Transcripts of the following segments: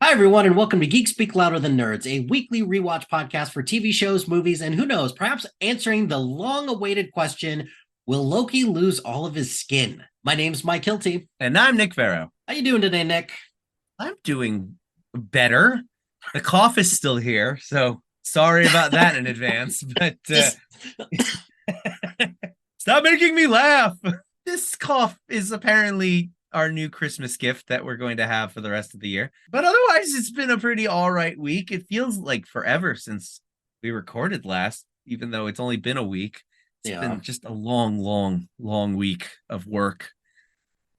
Hi, everyone, and welcome to Geeks Speak Louder Than Nerds, a weekly rewatch podcast for TV shows, movies, and who knows, perhaps answering the long-awaited question, will Loki lose all of his skin? My name's Mike Hilty. And I'm Nick Farrow. How you doing today, Nick? I'm doing better. The cough is still here, so sorry about that in advance, but stop making me laugh. This cough is apparently our new Christmas gift that we're going to have for the rest of the year. But otherwise, it's been a pretty all right week. It feels like forever since we recorded last, even though it's only been a week. It's been just a long week of work.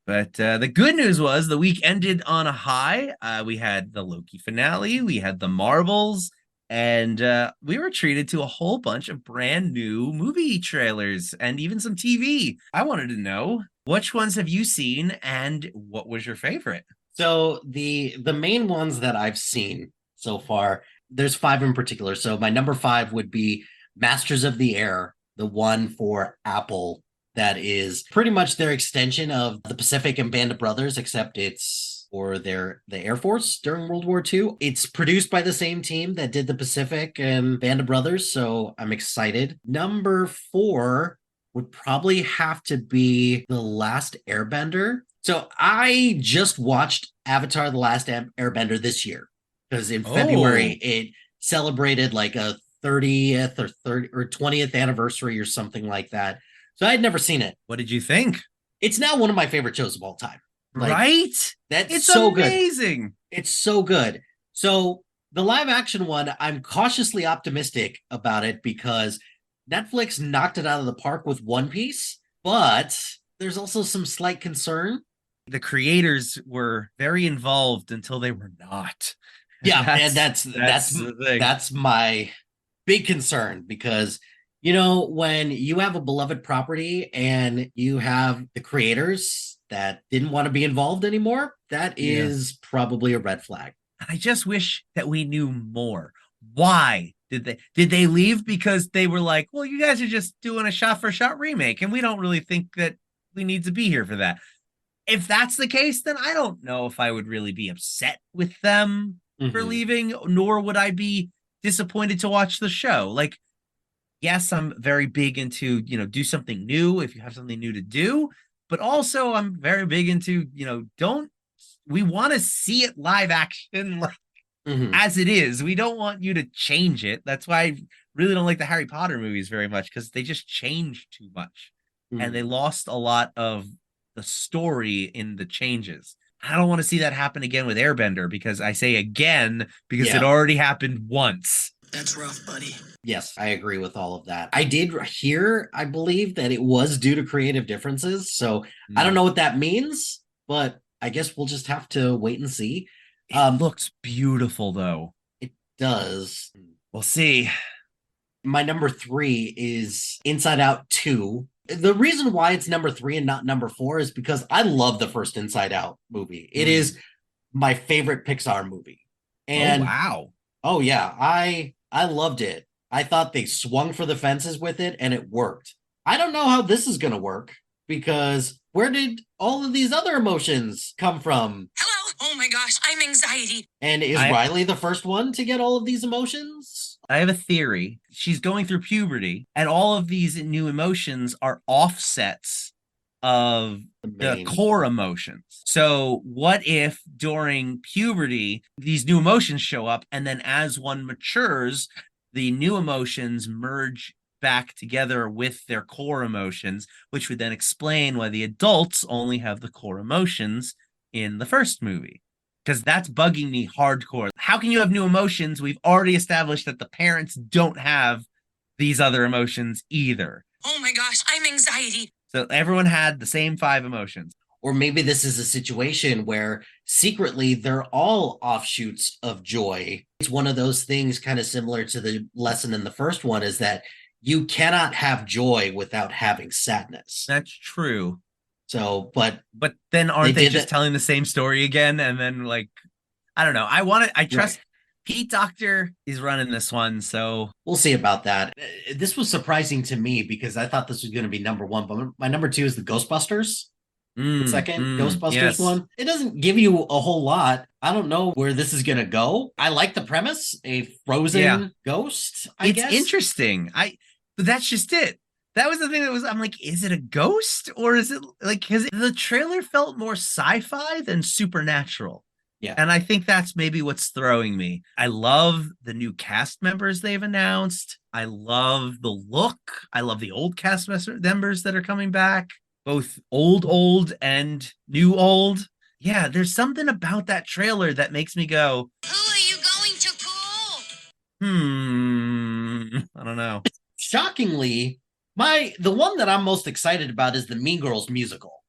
But the good news was the week ended on a high. We had the Loki finale, we had the Marvels, and we were treated to a whole bunch of brand new movie trailers and even some TV. I wanted to know, which ones have you seen and what was your favorite? So the main ones that I've seen so far, there's 5 in particular. So my number 5 would be Masters of the Air, the one for Apple that is pretty much their extension of the Pacific and Band of Brothers, except it's for the Air Force during World War II. It's produced by the same team that did the Pacific and Band of Brothers, so I'm excited. Number 4 would probably have to be The Last Airbender. So I just watched Avatar: The Last Airbender this year because in February it celebrated like a 30th or 20th anniversary or something like that. So I had never seen it. What did you think? It's now one of my favorite shows of all time. Like, right? It's so amazing. Good. It's so good. So the live action one, I'm cautiously optimistic about it because Netflix knocked it out of the park with One Piece, but there's also some slight concern. The creators were very involved until they were not. Yeah, and that's my big concern because when you have a beloved property and you have the creators that didn't want to be involved anymore, that is probably a red flag. I just wish that we knew more. Why did they leave because they were like, well, you guys are just doing a shot for shot remake and we don't really think that we need to be here for that. If that's the case, then I don't know if I would really be upset with them for leaving, nor would I be disappointed to watch the show. Like, yes, I'm very big into, do something new if you have something new to do, but also I'm very big into, we want to see it live action like as it is. We don't want you to change it. That's why I really don't like the Harry Potter movies very much because they just change too much and they lost a lot of the story in the changes. I don't want to see that happen again with Airbender because I say again because it already happened once. That's rough, buddy. Yes, I agree with all of that. I did hear, I believe, that it was due to creative differences. So I don't know what that means, but I guess we'll just have to wait and see. It looks beautiful, though. It does. We'll see. My number 3 is Inside Out 2. The reason why it's number 3 and not number 4 is because I love the first Inside Out movie. It is my favorite Pixar movie. And wow. Oh, yeah. I loved it. I thought they swung for the fences with it, and it worked. I don't know how this is going to work, because where did all of these other emotions come from? Hello? Oh my gosh, I'm anxiety. And is Riley the first one to get all of these emotions? I have a theory. She's going through puberty, and all of these new emotions are offsets of the core emotions. So what if during puberty these new emotions show up, and then as one matures the new emotions merge back together with their core emotions, which would then explain why the adults only have the core emotions in the first movie? Because that's bugging me hardcore. How can you have new emotions? We've already established that the parents don't have these other emotions either. Oh my gosh, I'm anxiety. So everyone had the same 5 emotions. Or maybe this is a situation where secretly they're all offshoots of joy. It's one of those things kind of similar to the lesson in the first one, is that you cannot have joy without having sadness. That's true. So, but then aren't they just telling the same story again? And then, like, I don't know. I trust Pete Docter is running this one, so we'll see about that. This was surprising to me because I thought this was going to be number 1, but my number 2 is the Ghostbusters. The second Ghostbusters yes. one. It doesn't give you a whole lot. I don't know where this is gonna go. I like the premise, a frozen ghost, I It's guess. interesting. But that's just it. That was the thing that was, I'm like, is it a ghost or is it like, because the trailer felt more sci-fi than supernatural. Yeah. And I think that's maybe what's throwing me. I love the new cast members they've announced. I love the look. I love the old cast members that are coming back, both old and new old. Yeah, there's something about that trailer that makes me go, Who are you going to call? I don't know. Shockingly, the one that I'm most excited about is the Mean Girls musical.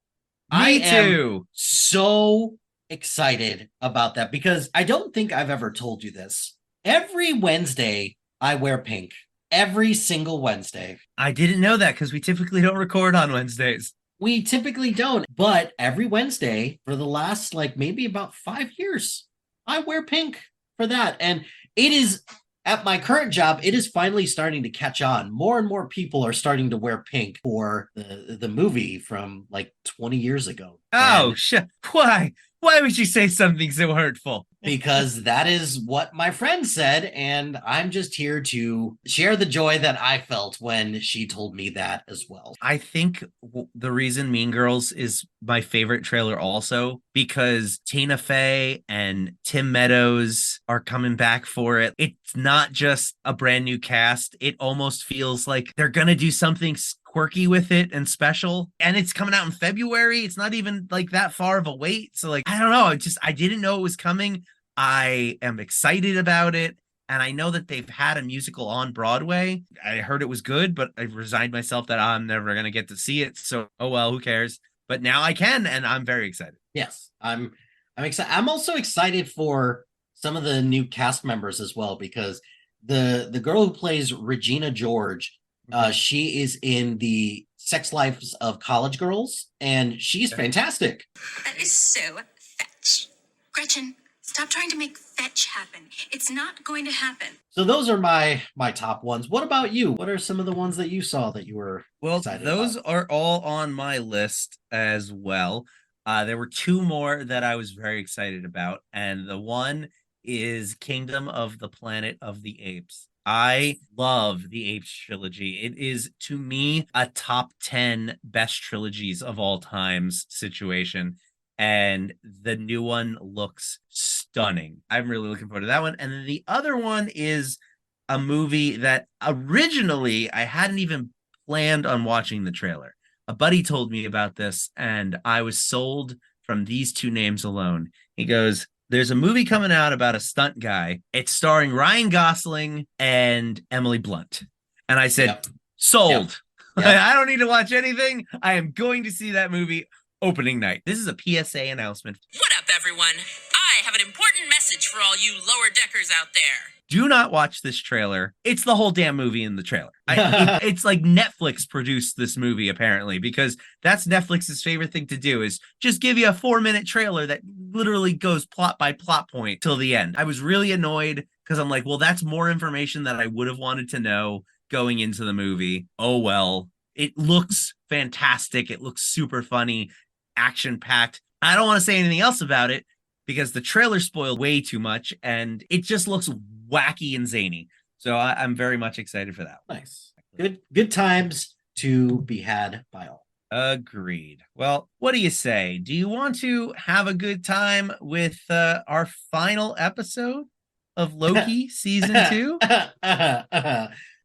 I Me am too. so excited about that because I don't think I've ever told you this. Every Wednesday, I wear pink. Every single Wednesday. I didn't know that because we typically don't record on Wednesdays. We typically don't, but every Wednesday for the last maybe about 5 years, I wear pink for that. And it is at my current job, it is finally starting to catch on. More and more people are starting to wear pink for the movie from 20 years ago. Oh, why? Why would you say something so hurtful? Because that is what my friend said, and I'm just here to share the joy that I felt when she told me that as well. I think the reason Mean Girls is my favorite trailer also because Tina Fey and Tim Meadows are coming back for it. It's not just a brand new cast. It almost feels like they're going to do something quirky with it and special, and it's coming out in February. It's not even that far of a wait, so I don't know, I didn't know it was coming. I am excited about it, and I know that they've had a musical on Broadway. I heard it was good, but I resigned myself that I'm never going to get to see it, so oh well, who cares. But now I can, and I'm very excited. Yes, I'm excited. I'm also excited for some of the new cast members as well, because the girl who plays Regina George, she is in the Sex Lives of College Girls, and she's fantastic. That is so fetch. Gretchen, stop trying to make fetch happen. It's not going to happen. So those are my top ones. What about you? What are some of the ones that you saw that you were excited those about? are all on my list as well. There were two more that I was very excited about, and the one is Kingdom of the Planet of the Apes. I love the Apes trilogy. It is, to me, a top 10 best trilogies of all times situation. And the new one looks stunning. I'm really looking forward to that one. And then the other one is a movie that originally I hadn't even planned on watching the trailer. A buddy told me about this, and I was sold from these two names alone. He goes, there's a movie coming out about a stunt guy. It's starring Ryan Gosling and Emily Blunt. And I said, sold. Yep. I don't need to watch anything. I am going to see that movie opening night. This is a PSA announcement. What up, everyone? I have an important message for all you lower deckers out there. Do not watch this trailer. It's the whole damn movie in the trailer. It's like Netflix produced this movie, apparently, because that's Netflix's favorite thing to do is just give you a 4-minute trailer that literally goes plot by plot point till the end. I was really annoyed because I'm like, well, that's more information that I would have wanted to know going into the movie. Oh, well, it looks fantastic. It looks super funny, action-packed. I don't want to say anything else about it because the trailer spoiled way too much, and it just looks wacky and zany. So I'm very much excited for that. Nice. Good times to be had by all. Agreed. Well, what do you say? Do you want to have a good time with our final episode of Loki season 2?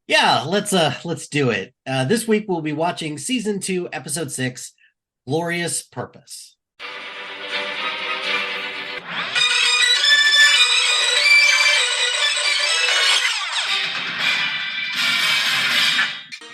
Yeah, let's do it. This week we'll be watching season 2, episode 6, Glorious Purpose.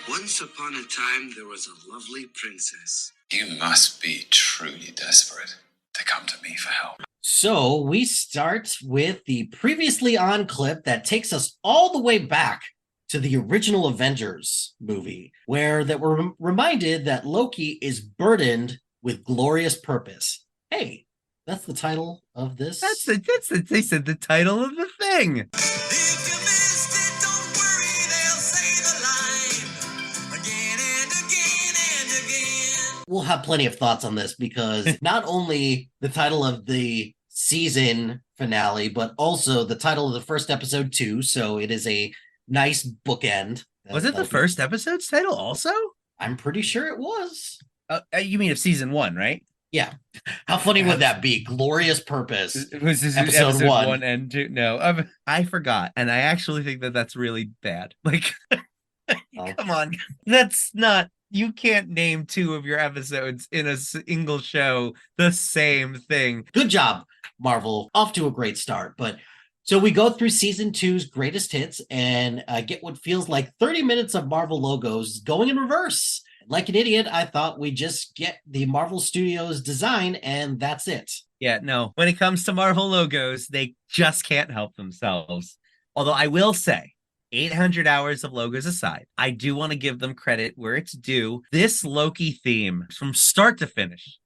Once upon a time, there was a lovely princess. You must be truly desperate to come to me for help. So we start with the previously on clip that takes us all the way back to the original Avengers movie, where that we're reminded that Loki is burdened with glorious purpose. Hey, that's the title of this. They said the title of the thing. We'll have plenty of thoughts on this because not only the title of the season finale, but also the title of the first episode too. So it is a nice bookend. Was it the first episode's title also? I'm pretty sure it was. You mean of season 1, right? Yeah. How funny would that be? Glorious Purpose. It was episode 1 and 2. No, I forgot. And I actually think that that's really bad. Like, come on. That's not, you can't name 2 of your episodes in a single show the same thing. Good job, Marvel. Off to a great start. But so we go through season 2's greatest hits and get what feels like 30 minutes of Marvel logos going in reverse. Like an idiot, I thought we just get the Marvel Studios design and that's it. Yeah, no. When it comes to Marvel logos, they just can't help themselves. Although I will say, 800 hours of logos aside, I do want to give them credit where it's due. This Loki theme, from start to finish,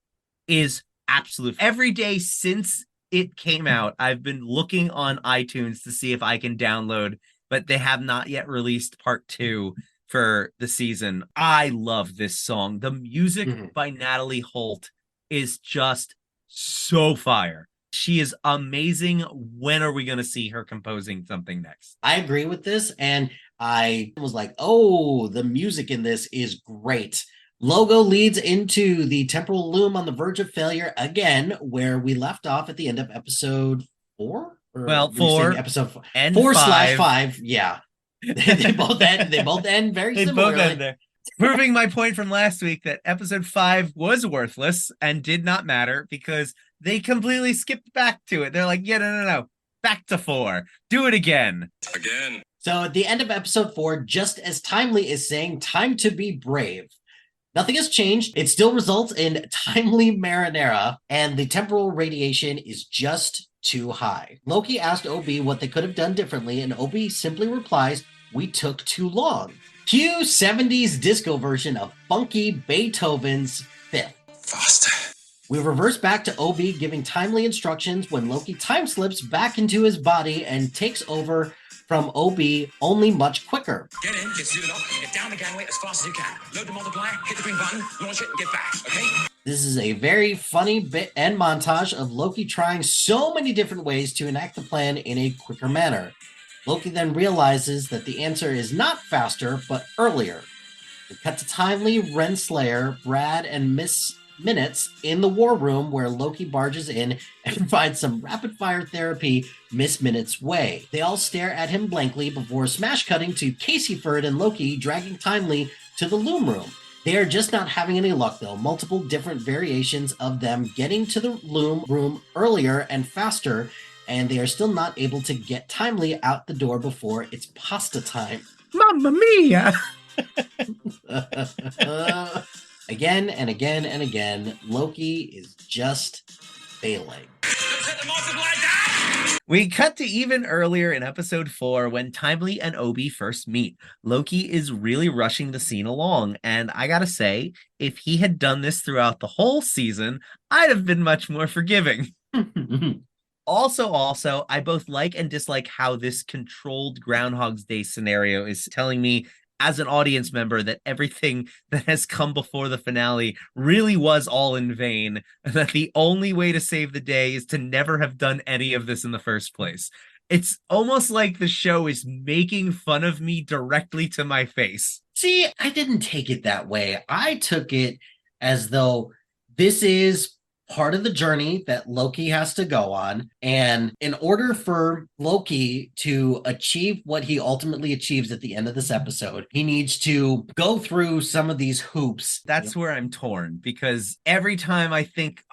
is absolute. Every day since it came out, I've been looking on iTunes to see if I can download, but they have not yet released part 2 for the season. I love this song. The music by Natalie Holt is just so fire. She is amazing. When are we going to see her composing something next? I agree with this. And I was like, oh, the music in this is great. Logo leads into the temporal loom on the verge of failure again, where we left off at the end of episode 4. Well, 4 episode 4 and 4/5. Yeah. they both end very similarly. Both end there. Proving my point from last week that episode 5 was worthless and did not matter because they completely skipped back to it. They're like, yeah, no. Back to 4. Do it again. So at the end of episode 4, just as Timely is saying, time to be brave. Nothing has changed. It still results in timely marinara, and the temporal radiation is just too high. Loki asked OB what they could have done differently, and OB simply replies, "We took too long." Cue 70s disco version of funky Beethoven's Fifth. Faster. We reverse back to OB giving timely instructions when Loki time slips back into his body and takes over from OB, only much quicker. Get in, get suited up, get down the gangway as fast as you can. Load the multiplier, hit the green button, launch it, and get back, okay? This is a very funny bit and montage of Loki trying so many different ways to enact the plan in a quicker manner. Loki then realizes that the answer is not faster, but earlier. We cut to Timely, Renslayer, Brad, and Miss Minutes in the war room where Loki barges in and provides some rapid-fire therapy Miss Minutes' way. They all stare at him blankly before smash cutting to Caseyford and Loki dragging Timely to the loom room. They are just not having any luck though. Multiple different variations of them getting to the loom room earlier and faster, and they are still not able to get Timely out the door before it's pasta time. Mamma mia! Again and again and again, Loki is just failing. We cut to even earlier in episode 4 when Timely and Obi first meet. Loki is really rushing the scene along, and I gotta say, if he had done this throughout the whole season, I'd have been much more forgiving. Also, I both like and dislike how this controlled Groundhog's Day scenario is telling me as an audience member that everything that has come before the finale really was all in vain, and that the only way to save the day is to never have done any of this in the first place. It's almost like the show is making fun of me directly to my face. See, I didn't take it that way. I took it as though this is part of the journey that Loki has to go on. And in order for Loki to achieve what he ultimately achieves at the end of this episode, he needs to go through some of these hoops. That's where I'm torn, because every time I think,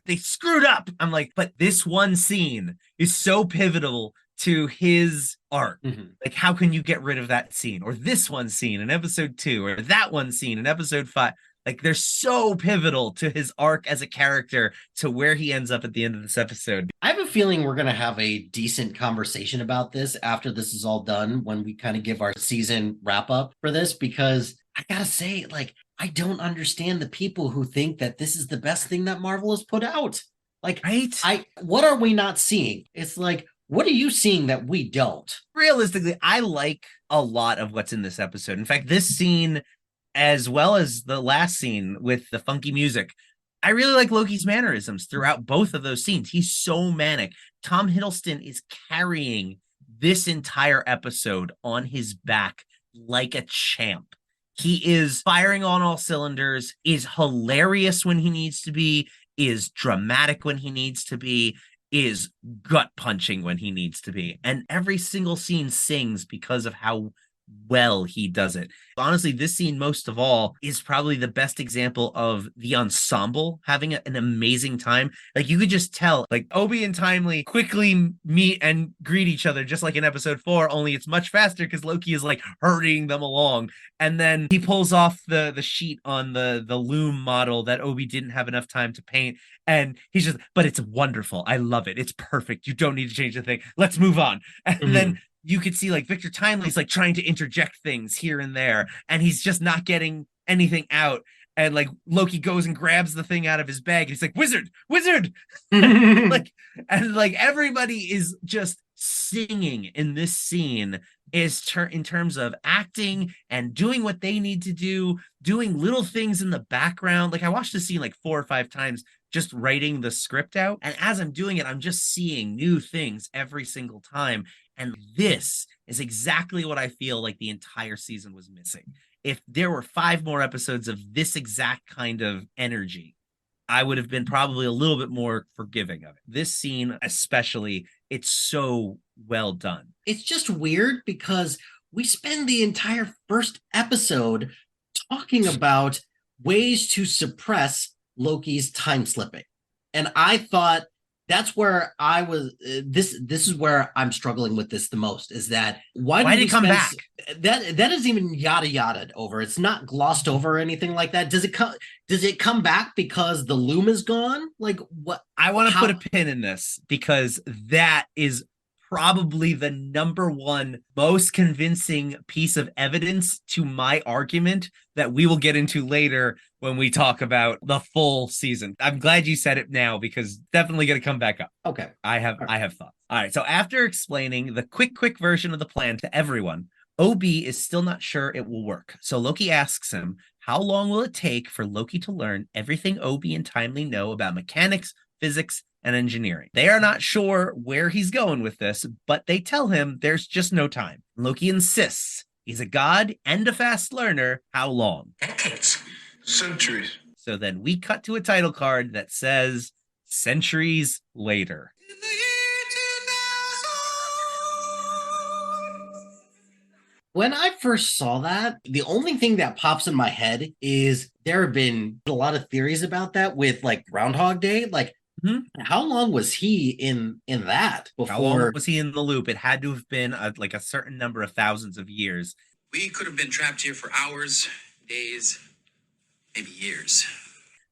they screwed up, I'm like, but this one scene is so pivotal to his arc. Like, how can you get rid of that scene? Or this one scene in episode 2, or that one scene in episode 5. Like, they're so pivotal to his arc as a character to where he ends up at the end of this episode. I have a feeling we're going to have a decent conversation about this after this is all done, when we kind of give our season wrap up for this, because I got to say, like, I don't understand the people who think that this is the best thing that Marvel has put out. Like, right? What are we not seeing? It's like, what are you seeing that we don't? Realistically, I like a lot of what's in this episode. In fact, this scene as well as the last scene with the funky music. I really like Loki's mannerisms throughout both of those scenes. He's so manic. Tom Hiddleston is carrying this entire episode on his back like a champ. He is firing on all cylinders, is hilarious when he needs to be, is dramatic when he needs to be, is gut punching when he needs to be. And every single scene sings because of how well he does it. Honestly, this scene most of all is probably the best example of the ensemble having an amazing time. Like you could just tell, like Obi and Timely quickly meet and greet each other just like in episode 4, only it's much faster because Loki is like hurrying them along. And then he pulls off the sheet on the loom model that Obi didn't have enough time to paint. And he's just, but it's wonderful. I love it. It's perfect. You don't need to change a thing. Let's move on. And then you could see like Victor Timely's like trying to interject things here and there, and he's just not getting anything out. And like Loki goes and grabs the thing out of his bag, and he's like, "Wizard, wizard!" like, and like everybody is just singing in this scene in terms of acting and doing what they need to do, doing little things in the background. Like I watched the scene like 4 or 5 times just writing the script out, and as I'm doing it, I'm just seeing new things every single time. And this is exactly what I feel like the entire season was missing. If there were 5 more episodes of this exact kind of energy, I would have been probably a little bit more forgiving of it. This scene, especially, it's so well done. It's just weird because we spend the entire first episode talking about ways to suppress Loki's time slipping. And I thought that's where I was. This is where I'm struggling with this the most. Is that why did it come back? That is even yada yada over. It's not glossed over or anything like that. Does it come back because the loom is gone? Like what? I want to put a pin in this because that is probably the number one most convincing piece of evidence to my argument that we will get into later when we talk about the full season. I'm glad you said it now because definitely going to come back up. Okay. I have thoughts. All right. So after explaining the quick version of the plan to everyone, OB is still not sure it will work. So Loki asks him, how long will it take for Loki to learn everything OB and Timely know about mechanics, physics, and engineering? They are not sure where he's going with this, but they tell him there's just no time. Loki insists he's a god and a fast learner. How long? Decades. Centuries. So then we cut to a title card that says centuries later. When I first saw that, the only thing that pops in my head is there have been a lot of theories about that with like Groundhog Day. Like, how long was he in that before? How long was he in the loop? It had to have been like a certain number of thousands of years. We could have been trapped here for hours, days, maybe years.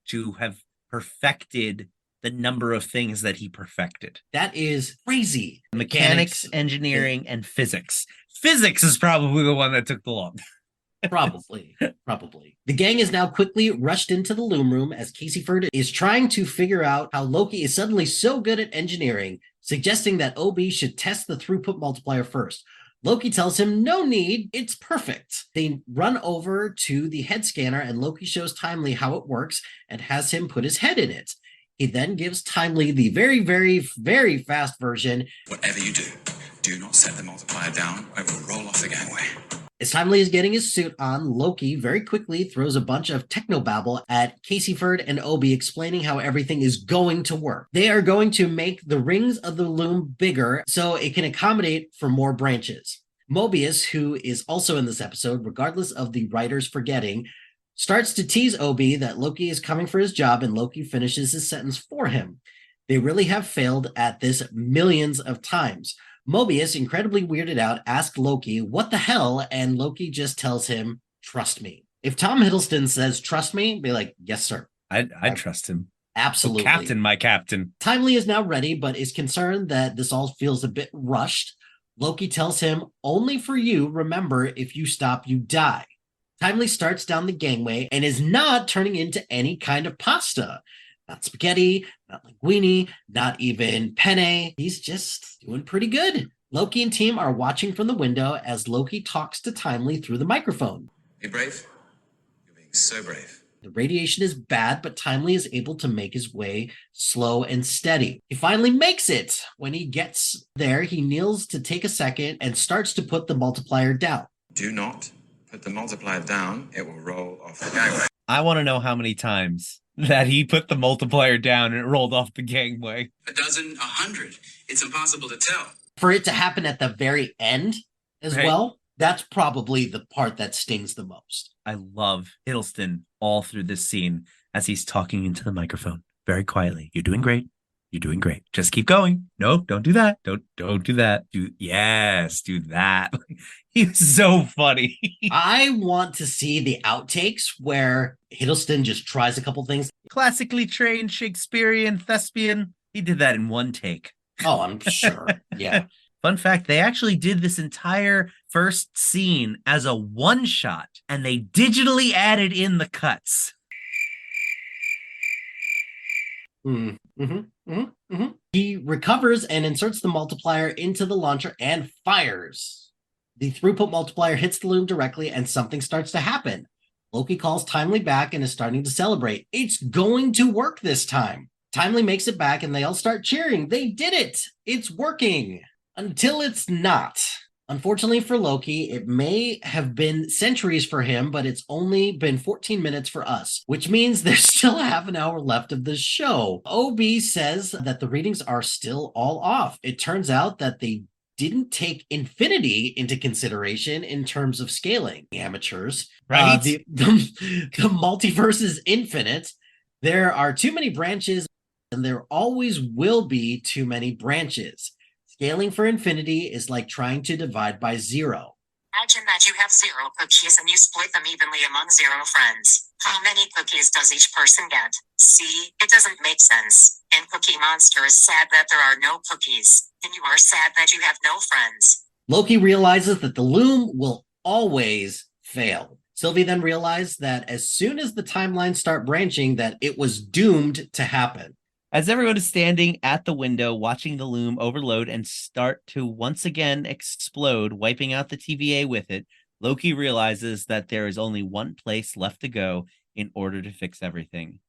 To have perfected the number of things that he perfected. That is crazy. Mechanics, engineering, and physics. Physics is probably the one that took the long. Probably. The gang is now quickly rushed into the loom room as Caseyford is trying to figure out how Loki is suddenly so good at engineering, suggesting that OB should test the throughput multiplier first. Loki tells him no need, it's perfect. They run over to the head scanner and Loki shows Timely how it works and has him put his head in it. He then gives Timely the very, very, very fast version. Whatever you do not set the multiplier down. I will roll off the gangway. As Timely is getting his suit on, Loki very quickly throws a bunch of technobabble at Caseyford and Obi, explaining how everything is going to work. They are going to make the rings of the loom bigger so it can accommodate for more branches. Mobius, who is also in this episode, regardless of the writers forgetting, starts to tease Obi that Loki is coming for his job, and Loki finishes his sentence for him. They really have failed at this millions of times. Mobius, incredibly weirded out, asks Loki, what the hell? And Loki just tells him, trust me. If Tom Hiddleston says, trust me, be like, yes, sir. I'd trust him. Absolutely. Oh, captain, my captain. Timely is now ready, but is concerned that this all feels a bit rushed. Loki tells him, only for you, remember, if you stop, you die. Timely starts down the gangway and is not turning into any kind of pasta. Not spaghetti, not linguine, not even penne. He's just doing pretty good. Loki and team are watching from the window as Loki talks to Timely through the microphone. Hey, Brave. So brave. The radiation is bad, but Timely is able to make his way slow and steady. He finally makes it. When he gets there, he kneels to take a second and starts to put the multiplier down. Do not put the multiplier down. It will roll off the gangway. I want to know how many times that he put the multiplier down and it rolled off the gangway. A dozen, 100. It's impossible to tell. For it to happen at the very end as Right. well, that's probably the part that stings the most. I love Hiddleston all through this scene as he's talking into the microphone very quietly. You're doing great. You're doing great. Just keep going. No, don't do that. Don't do that. Do that. He's so funny. I want to see the outtakes where Hiddleston just tries a couple things. Classically trained Shakespearean thespian. He did that in one take. Oh, I'm sure. Yeah. Fun fact, they actually did this entire first scene as a one shot and they digitally added in the cuts. He recovers and inserts the multiplier into the launcher and fires. The throughput multiplier hits the loom directly and something starts to happen. Loki calls Timely back and is starting to celebrate. It's going to work this time. Timely makes it back and they all start cheering. They did it! It's working! Until it's not. Unfortunately for Loki, it may have been centuries for him, but it's only been 14 minutes for us, which means there's still a half an hour left of the show. OB says that the readings are still all off. It turns out that they didn't take infinity into consideration in terms of scaling. Amateurs. Right? The multiverse is infinite. There are too many branches, and there always will be too many branches. Scaling for infinity is like trying to divide by 0. Imagine that you have 0 cookies and you split them evenly among 0 friends. How many cookies does each person get? See, it doesn't make sense. And Cookie Monster is sad that there are no cookies, and you are sad that you have no friends. Loki realizes that the loom will always fail. Sylvie then realized that as soon as the timelines start branching, that it was doomed to happen. As everyone is standing at the window watching the loom overload and start to once again explode, wiping out the TVA with it, Loki realizes that there is only one place left to go in order to fix everything.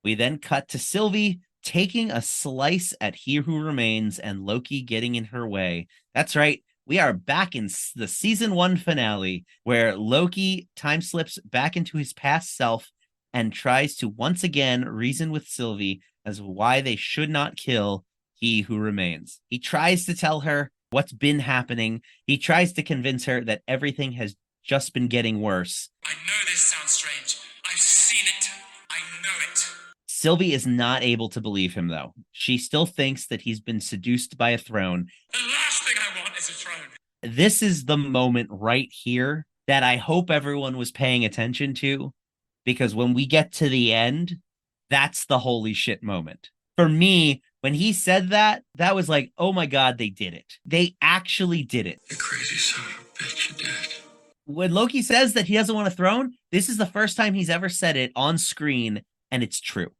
We then cut to Sylvie taking a slice at He Who Remains and Loki getting in her way. That's right. We are back in the season 1 finale where Loki time slips back into his past self and tries to once again reason with Sylvie as why they should not kill He Who Remains. He tries to tell her what's been happening. He tries to convince her that everything has just been getting worse. I know this sounds strange. I've seen it. I know it. Sylvie is not able to believe him, though. She still thinks that he's been seduced by a throne. The last thing I want is a throne. This is the moment right here that I hope everyone was paying attention to, because when we get to the end, that's the holy shit moment. For me, when he said that, that was like, oh my God, they did it. They actually did it. You crazy son of a bitch, you did. When Loki says that he doesn't want a throne, this is the first time he's ever said it on screen, and it's true.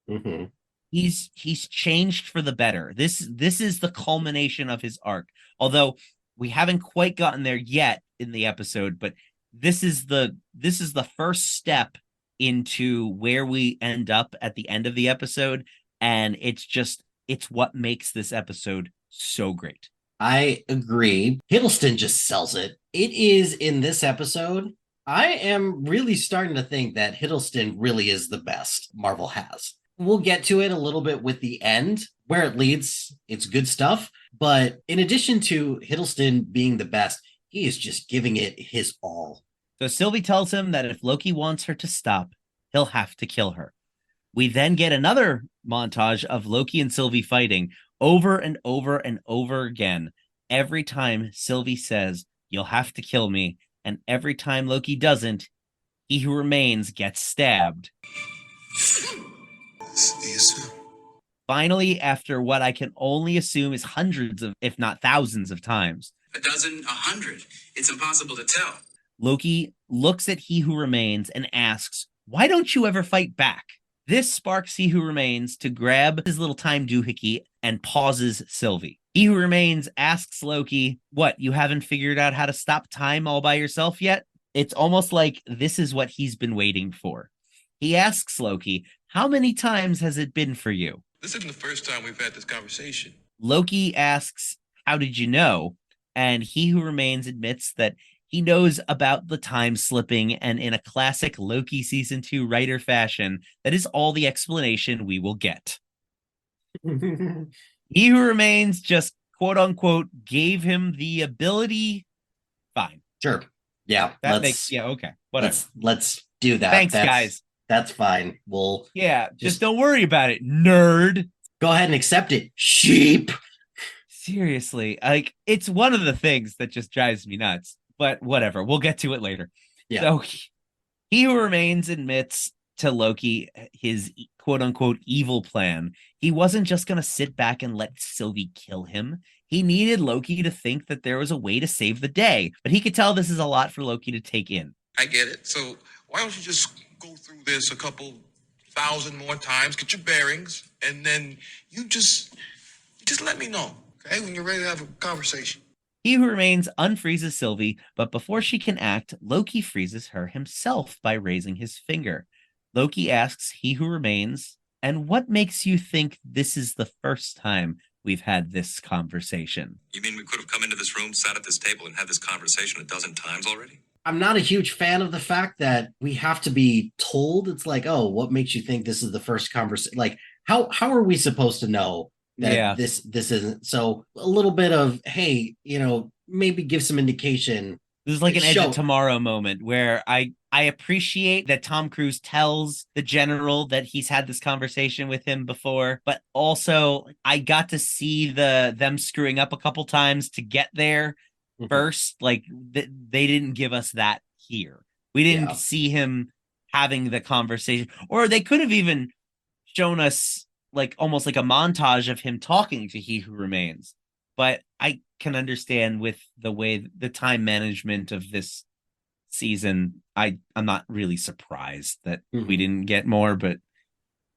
Mm-hmm. He's changed for the better. This is the culmination of his arc. Although we haven't quite gotten there yet in the episode, but this is the first step into where we end up at the end of the episode, and it's what makes this episode so great. I agree. Hiddleston just sells it. It is in this episode. I am really starting to think that Hiddleston really is the best Marvel has. We'll get to it a little bit with the end. Where it leads, it's good stuff. But in addition to Hiddleston being the best, he is just giving it his all. So Sylvie tells him that if Loki wants her to stop, he'll have to kill her. We then get another montage of Loki and Sylvie fighting over and over and over again. Every time Sylvie says, "You'll have to kill me," and every time Loki doesn't, He Who Remains gets stabbed. See you soon. Finally, after what I can only assume is hundreds of, if not thousands of times, A dozen, 100. It's impossible to tell. Loki looks at He Who Remains and asks, "Why don't you ever fight back?" This sparks He Who Remains to grab his little time doohickey and pauses Sylvie. He Who Remains asks Loki, "What, you haven't figured out how to stop time all by yourself yet?" It's almost like this is what he's been waiting for. He asks Loki, how many times has it been for you? This isn't the first time we've had this conversation. Loki asks, how did you know? And He Who Remains admits that he knows about the time slipping, and in a classic Loki season 2 writer fashion, that is all the explanation we will get. He Who Remains just quote unquote gave him the ability. Fine. Sure. Yeah. That makes, okay. Whatever. Let's do that. Thanks, guys. That's fine. We'll just don't worry about it, nerd. Go ahead and accept it, sheep. Seriously, like it's one of the things that just drives me nuts. But whatever, we'll get to it later. Yeah. So He Who Remains admits to Loki his quote unquote evil plan. He wasn't just going to sit back and let Sylvie kill him. He needed Loki to think that there was a way to save the day, but he could tell this is a lot for Loki to take in. I get it. So why don't you just go through this a couple thousand more times, get your bearings, and then you just let me know, okay, when you're ready to have a conversation. He Who Remains unfreezes Sylvie, but before she can act, Loki freezes her himself by raising his finger. Loki asks He Who Remains, and what makes you think this is the first time we've had this conversation? You mean we could have come into this room, sat at this table, and had this conversation a dozen times already? I'm not a huge fan of the fact that we have to be told. It's like, oh, what makes you think this is the first conversation? Like, how are we supposed to know that this isn't? So a little bit of, hey, maybe give some indication. This is like an Edge of Tomorrow moment where I appreciate that Tom Cruise tells the general that he's had this conversation with him before, but also I got to see them screwing up a couple times to get there first. Like they didn't give us that here. We didn't see him having the conversation, or they could have even shown us like almost like a montage of him talking to He Who Remains. But I can understand with the way the time management of this season, I'm not really surprised that we didn't get more, but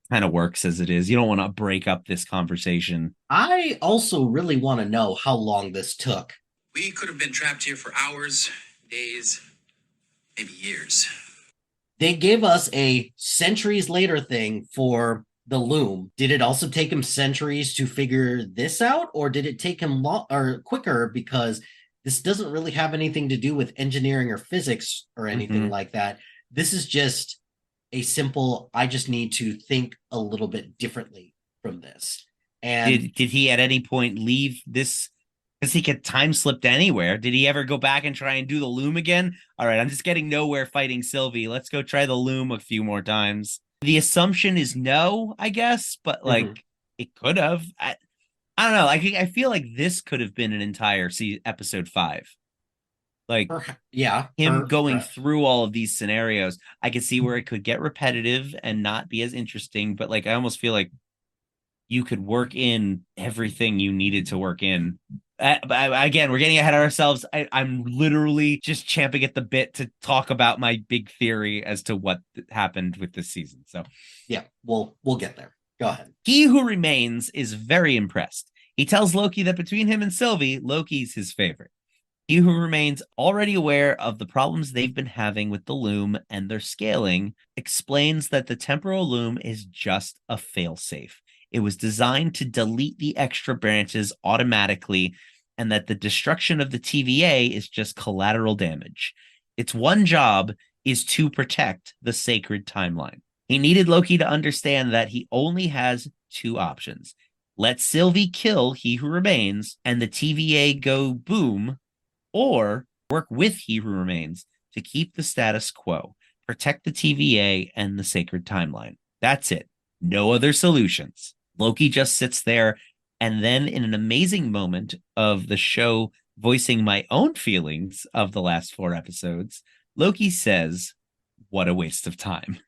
kind of works as it is. You don't want to break up this conversation. I also really want to know how long this took. We could have been trapped here for hours, days, maybe years. They gave us a centuries later thing for the loom. Did it also take him centuries to figure this out, or did it take him quicker because this doesn't really have anything to do with engineering or physics or anything like that? This is just a simple, I just need to think a little bit differently from this. And did he at any point leave this? Because he could time slip to anywhere. Did he ever go back and try and do the loom again? All right, I'm just getting nowhere fighting Sylvie. Let's go try the loom a few more times. The assumption is no, I guess, but like it could have. I don't know. I feel like this could have been an entire episode 5. Like, him going through all of these scenarios. I could see where it could get repetitive and not be as interesting, but like I almost feel like you could work in everything you needed to work in. Again, we're getting ahead of ourselves. I'm literally just champing at the bit to talk about my big theory as to what happened with this season. So, yeah, we'll get there. Go ahead. He Who Remains is very impressed. He tells Loki that between him and Sylvie, Loki's his favorite. He Who Remains, already aware of the problems they've been having with the loom and their scaling, explains that the temporal loom is just a failsafe. It was designed to delete the extra branches automatically, and that the destruction of the TVA is just collateral damage. Its one job is to protect the sacred timeline. He needed Loki to understand that he only has 2 options. Let Sylvie kill He Who Remains and the TVA go boom, or work with He Who Remains to keep the status quo, protect the TVA and the sacred timeline. That's it. No other solutions. Loki just sits there, and then in an amazing moment of the show voicing my own feelings of the last 4 episodes, Loki says, "What a waste of time."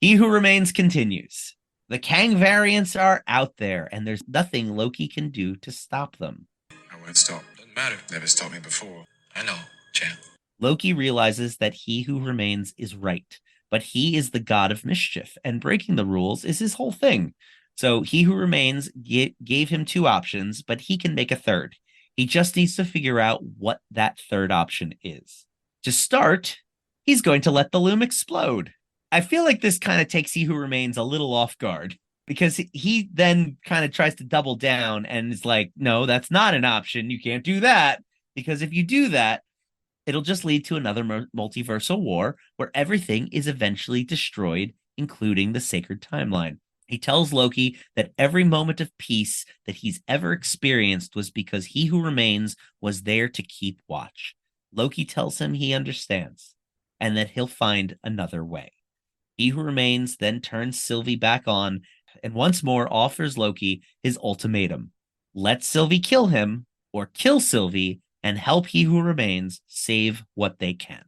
He Who Remains continues. The Kang variants are out there, and there's nothing Loki can do to stop them. I won't stop. Doesn't matter. Never stopped me before. I know, champ. Loki realizes that He Who Remains is right, but he is the god of mischief, and breaking the rules is his whole thing. So He Who Remains gave him 2 options, but he can make a third. He just needs to figure out what that third option is. To start, he's going to let the loom explode. I feel like this kind of takes He Who Remains a little off guard because he then kind of tries to double down and is like, no, that's not an option. You can't do that because if you do that, it'll just lead to another multiversal war where everything is eventually destroyed, including the sacred timeline. He tells Loki that every moment of peace that he's ever experienced was because He Who Remains was there to keep watch. Loki tells him he understands and that he'll find another way. He Who Remains then turns Sylvie back on and once more offers Loki his ultimatum. Let Sylvie kill him or kill Sylvie and help He Who Remains save what they can.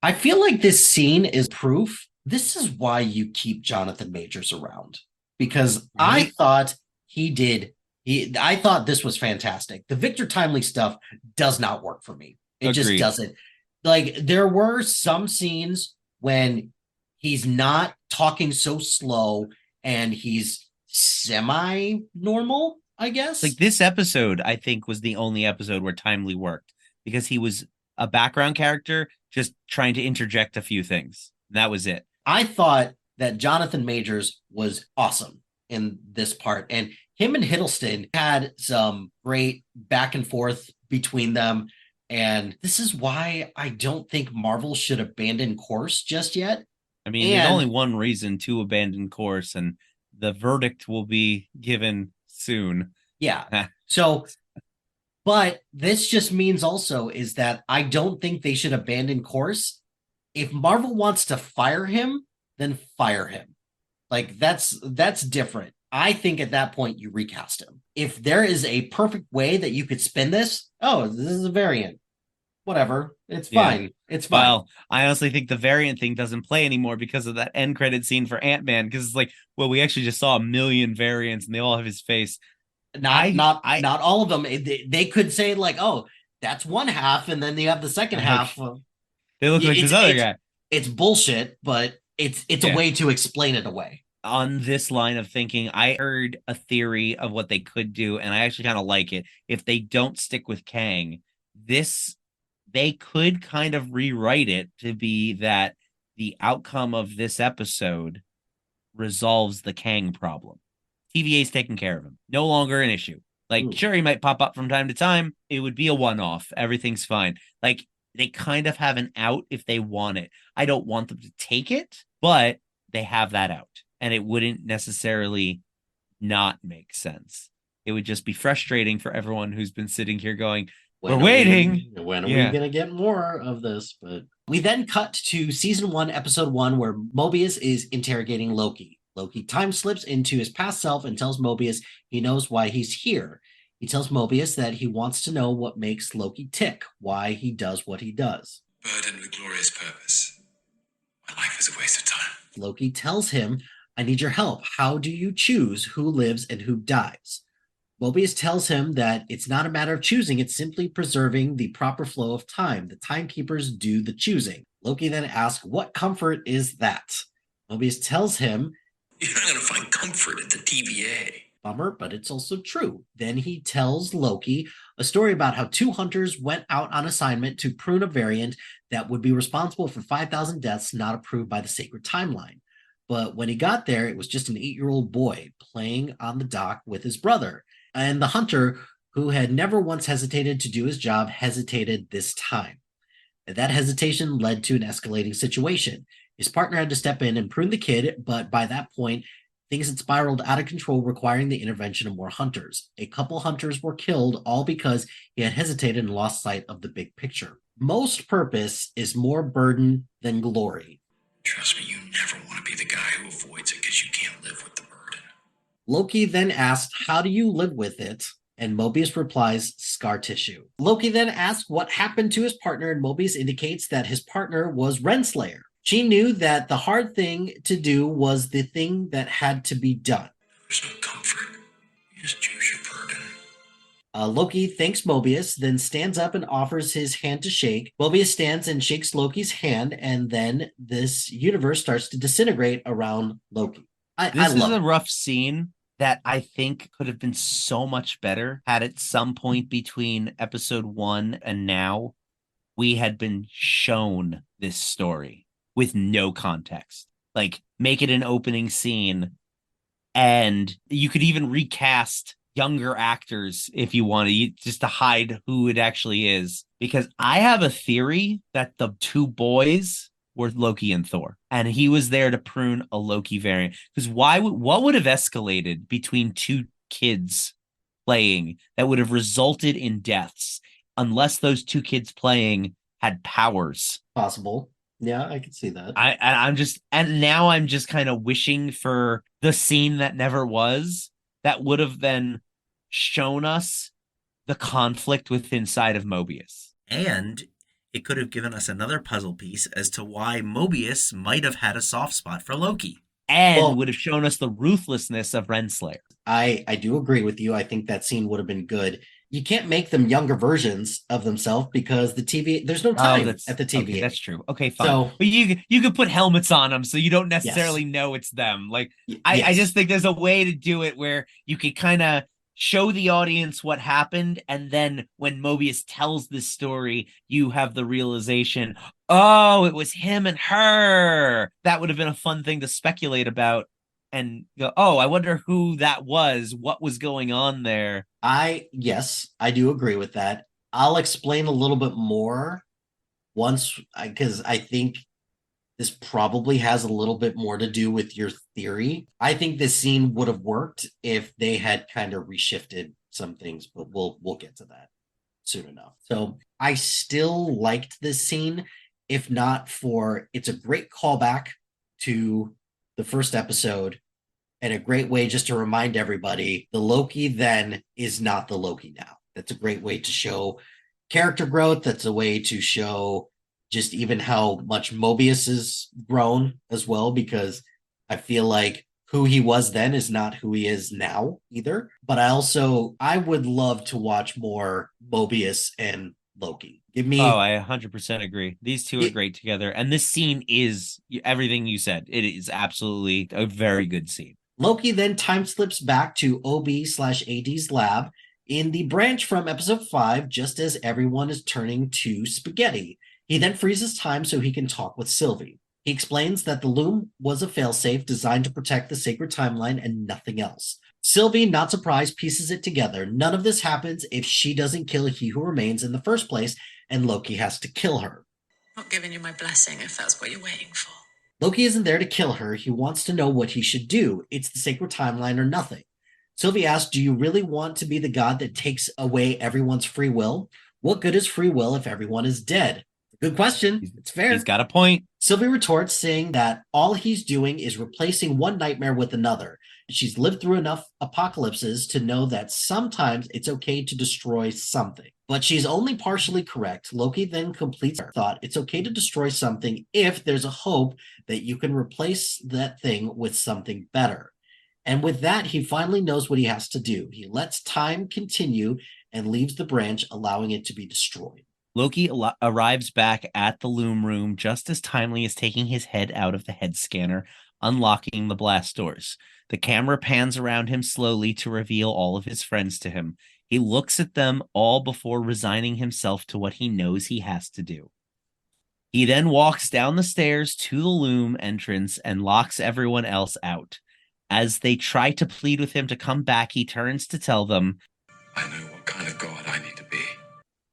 I feel like this scene is proof. This is why you keep Jonathan Majors around, because I thought I thought this was fantastic. The Victor Timely stuff does not work for me. It just doesn't. Like, there were some scenes when he's not talking so slow and he's semi-normal, I guess. Like, this episode, I think, was the only episode where Timely worked because he was a background character just trying to interject a few things. That was it. I thought that Jonathan Majors was awesome in this part, and him and Hiddleston had some great back and forth between them. And this is why I don't think Marvel should abandon course just yet. I mean, there's only one reason to abandon course, and the verdict will be given soon. Yeah. So, but this just means also is that I don't think they should abandon course. If Marvel wants to fire him, then fire him. Like, that's different. I think at that point you recast him. If there is a perfect way that you could spin this, this is a variant. Whatever. It's fine. Yeah. It's fine. Well, I honestly think the variant thing doesn't play anymore because of that end credit scene for Ant-Man. Because it's like, well, we actually just saw 1 million variants and they all have his face. Not all of them. They could say like, oh, that's one half, and then you have the second half. They look like this other guy. It's bullshit, but it's a way to explain it away. On this line of thinking, I heard a theory of what they could do, and I actually kind of like it. If they don't stick with Kang, they could kind of rewrite it to be that the outcome of this episode resolves the Kang problem. TVA's taking care of him. No longer an issue. Like, sure, he might pop up from time to time. It would be a one-off. Everything's fine. Like, they kind of have an out if they want it. I don't want them to take it, but they have that out. And it wouldn't necessarily not make sense. It would just be frustrating for everyone who's been sitting here going, we're waiting. When are we going to get more of this? But we then cut to season 1, episode 1, where Mobius is interrogating Loki. Loki time slips into his past self and tells Mobius he knows why he's here. He tells Mobius that he wants to know what makes Loki tick, why he does what he does. Burdened with glorious purpose. My life is a waste of time. Loki tells him, I need your help. How do you choose who lives and who dies? Mobius tells him that it's not a matter of choosing, it's simply preserving the proper flow of time. The timekeepers do the choosing. Loki then asks, what comfort is that? Mobius tells him, you're not going to find comfort at the TVA. Bummer, but it's also true. Then he tells Loki a story about how 2 hunters went out on assignment to prune a variant that would be responsible for 5,000 deaths not approved by the sacred timeline. But when he got there, it was just an 8-year-old boy playing on the dock with his brother. And the hunter, who had never once hesitated to do his job, hesitated this time. That hesitation led to an escalating situation. His partner had to step in and prune the kid, but by that point, things had spiraled out of control, requiring the intervention of more hunters. A couple hunters were killed, all because he had hesitated and lost sight of the big picture. Most purpose is more burden than glory. Trust me, you never want to be the guy who avoids it because you can't live with the burden. Loki then asked, how do you live with it? And Mobius replies, scar tissue. Loki then asks what happened to his partner, and Mobius indicates that his partner was Renslayer. She knew that the hard thing to do was the thing that had to be done. There's no comfort. You just choose your burden. Loki thanks Mobius, then stands up and offers his hand to shake. Mobius stands and shakes Loki's hand, and then this universe starts to disintegrate around Loki. This is a rough scene that I think could have been so much better had at some point between episode 1 and now we had been shown this story with no context. Like, make it an opening scene, and you could even recast younger actors if you wanted, just to hide who it actually is. Because I have a theory that the two boys were Loki and Thor, and he was there to prune a Loki variant. Because what would have escalated between two kids playing that would have resulted in deaths unless those two kids playing had powers? Possible. Yeah, I can see that. Now I'm just kind of wishing for the scene that never was, that would have then shown us the conflict within inside of Mobius. And it could have given us another puzzle piece as to why Mobius might have had a soft spot for Loki. And would have shown us the ruthlessness of Renslayer. I do agree with you. I think that scene would have been good. You can't make them younger versions of themselves because the TV, there's no time at the TV. Okay, that's true. Okay, fine. So, but you could put helmets on them so you don't necessarily know it's them. Like, I just think there's a way to do it where you could kind of show the audience what happened, and then when Mobius tells this story, you have the realization, oh, it was him and her. That would have been a fun thing to speculate about and go, oh, I wonder who that was, what was going on there. Yes, I do agree with that. I'll explain a little bit more because I think this probably has a little bit more to do with your theory. I think this scene would have worked if they had kind of reshifted some things, but we'll get to that soon enough. So I still liked this scene, if not for it's a great callback to the first episode and a great way just to remind everybody the Loki then is not the Loki now. That's a great way to show character growth. That's a way to show just even how much Mobius has grown as well, because I feel like who he was then is not who he is now either. But I would love to watch more Mobius and Loki. Give me. Oh, I 100% agree. These two are great together. And this scene is everything you said. It is absolutely a very good scene. Loki then time slips back to OB/AD's lab in the branch from episode 5, just as everyone is turning to spaghetti. He then freezes time so he can talk with Sylvie. He explains that the loom was a failsafe designed to protect the sacred timeline and nothing else. Sylvie, not surprised, pieces it together. None of this happens if she doesn't kill He Who Remains in the first place, and Loki has to kill her. Not giving you my blessing if that's what you're waiting for. Loki isn't there to kill her. He wants to know what he should do. It's the sacred timeline or nothing. Sylvie asks, do you really want to be the god that takes away everyone's free will? What good is free will if everyone is dead? Good question. It's fair. He's got a point. Sylvie retorts, saying that all he's doing is replacing one nightmare with another. She's lived through enough apocalypses to know that sometimes it's okay to destroy something. But she's only partially correct. Loki then completes her thought. It's okay to destroy something if there's a hope that you can replace that thing with something better. And with that, he finally knows what he has to do. He lets time continue and leaves the branch, allowing it to be destroyed. Loki arrives back at the loom room just as Timely is taking his head out of the head scanner, unlocking the blast doors. The camera pans around him slowly to reveal all of his friends to him. He looks at them all before resigning himself to what he knows he has to do. He then walks down the stairs to the loom entrance and locks everyone else out. As they try to plead with him to come back, he turns to tell them, I know what kind of god I need to be.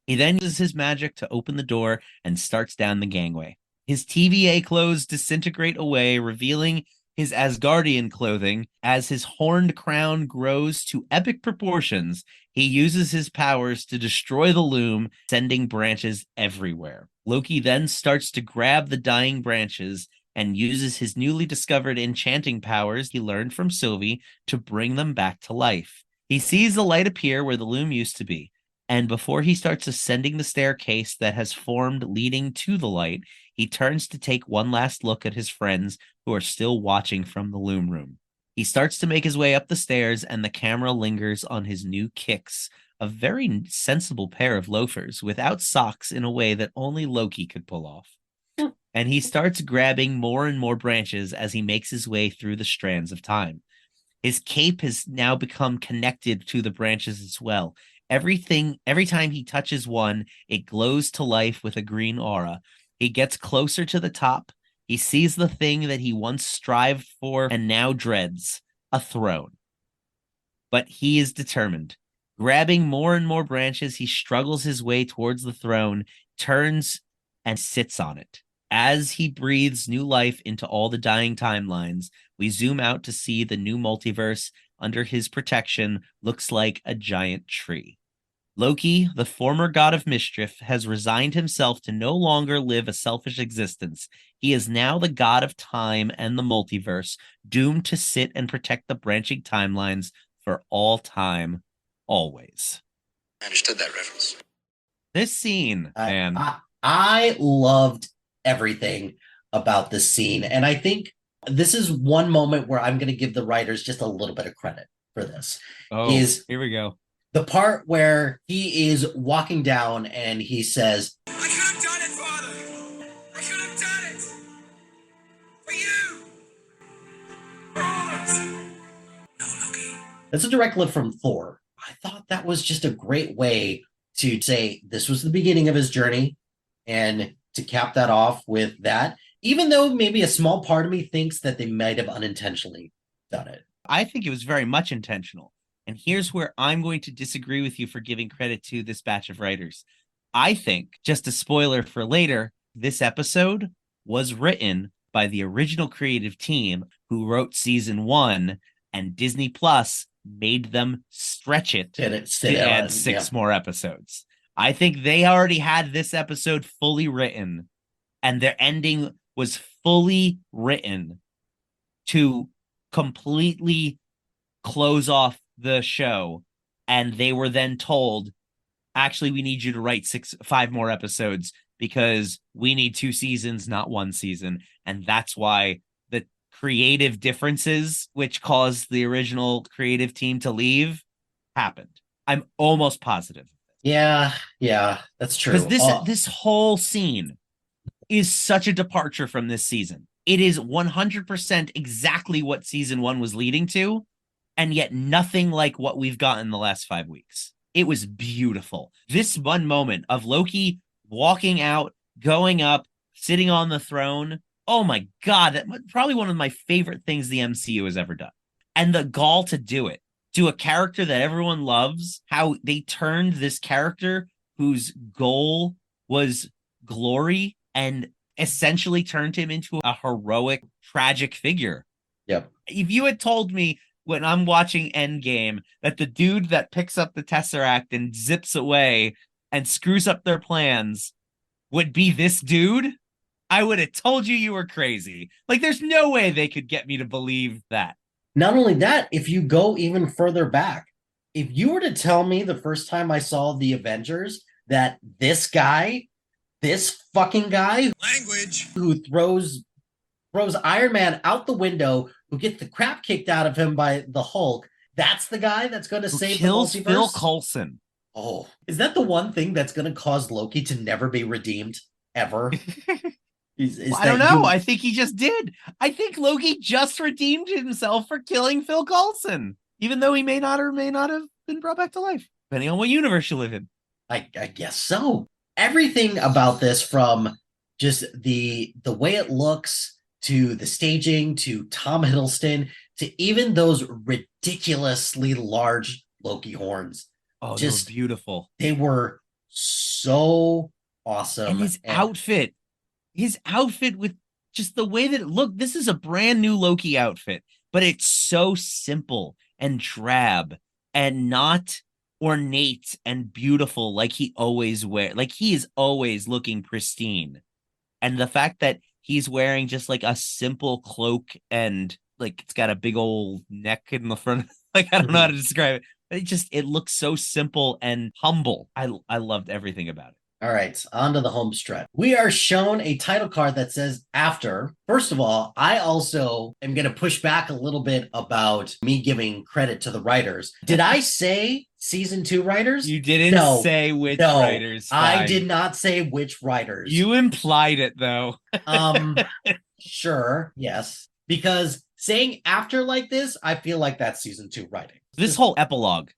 He then uses his magic to open the door and starts down the gangway. His TVA clothes disintegrate away, revealing his Asgardian clothing. As his horned crown grows to epic proportions, he uses his powers to destroy the loom, sending branches everywhere. Loki then starts to grab the dying branches and uses his newly discovered enchanting powers he learned from Sylvie to bring them back to life. He sees the light appear where the loom used to be. And before he starts ascending the staircase that has formed leading to the light, he turns to take one last look at his friends who are still watching from the loom room. He starts to make his way up the stairs, and the camera lingers on his new kicks, a very sensible pair of loafers without socks in a way that only Loki could pull off. And he starts grabbing more and more branches as he makes his way through the strands of time. His cape has now become connected to the branches as well. Every time he touches one, it glows to life with a green aura. He gets closer to the top. He sees the thing that he once strived for and now dreads, a throne. But he is determined. Grabbing more and more branches, he struggles his way towards the throne, turns and sits on it. As he breathes new life into all the dying timelines, we zoom out to see the new multiverse under his protection looks like a giant tree. Loki, the former god of mischief, has resigned himself to no longer live a selfish existence. He is now the god of time and the multiverse, doomed to sit and protect the branching timelines for all time, always. I understood that reference. This scene, man. I loved everything about this scene. And I think this is one moment where I'm going to give the writers just a little bit of credit for this. Here we go. The part where he is walking down and he says, I could have done it, Father. I could have done it. For you. For all of us. No, Loki. that's a direct lift from Thor. I thought that was just a great way to say this was the beginning of his journey and to cap that off with that, even though maybe a small part of me thinks that they might have unintentionally done it. I think it was very much intentional. And here's where I'm going to disagree with you for giving credit to this batch of writers. I think, just a spoiler for later, this episode was written by the original creative team who wrote season 1, and Disney Plus made them stretch it to add 6 more episodes. I think they already had this episode fully written, and their ending was fully written to completely close off the show, and they were then told, actually, we need you to write 5 more episodes because we need 2 seasons, not 1 season. And that's why the creative differences, which caused the original creative team to leave, happened. I'm almost positive. Yeah, that's true. Because this whole scene is such a departure from this season. It is 100% exactly what season 1 was leading to, and yet nothing like what we've gotten the last 5 weeks. It was beautiful. This one moment of Loki walking out, going up, sitting on the throne. Oh my God, that probably one of my favorite things the MCU has ever done. And the gall to do it, to a character that everyone loves, how they turned this character whose goal was glory and essentially turned him into a heroic, tragic figure. Yep. If you had told me when I'm watching Endgame that the dude that picks up the Tesseract and zips away and screws up their plans would be this dude, I would have told you were crazy. Like, there's no way they could get me to believe that. Not only that, if you go even further back, if you were to tell me the first time I saw the Avengers that this fucking guy Language. who throws Iron Man out the window, who gets the crap kicked out of him by the Hulk, that's the guy that's going to save the multiverse? Phil Coulson. Oh, is that the one thing that's going to cause Loki to never be redeemed ever? I don't know. I think he just did. I think Loki just redeemed himself for killing Phil Coulson, even though he may not or may not have been brought back to life, depending on what universe you live in. I guess so. Everything about this, from just the way it looks, to the staging, to Tom Hiddleston, to even those ridiculously large Loki horns. Oh, they were beautiful. They were so awesome. And his outfit with just the way that it looked. This is a brand new Loki outfit, but it's so simple and drab and not ornate and beautiful like he always wears. Like, he is always looking pristine. And the fact that he's wearing just like a simple cloak and like it's got a big old neck in the front. Like, I don't know how to describe it. It looks so simple and humble. I loved everything about it. All right, on to the home stretch. We are shown a title card that says after. First of all, I also am going to push back a little bit about me giving credit to the writers. Did I say season 2 writers? You didn't say which writers. I Fine. did not say which writers. You implied it, though. Sure, yes. Because saying after like this, I feel like that's season 2 writing. This whole epilogue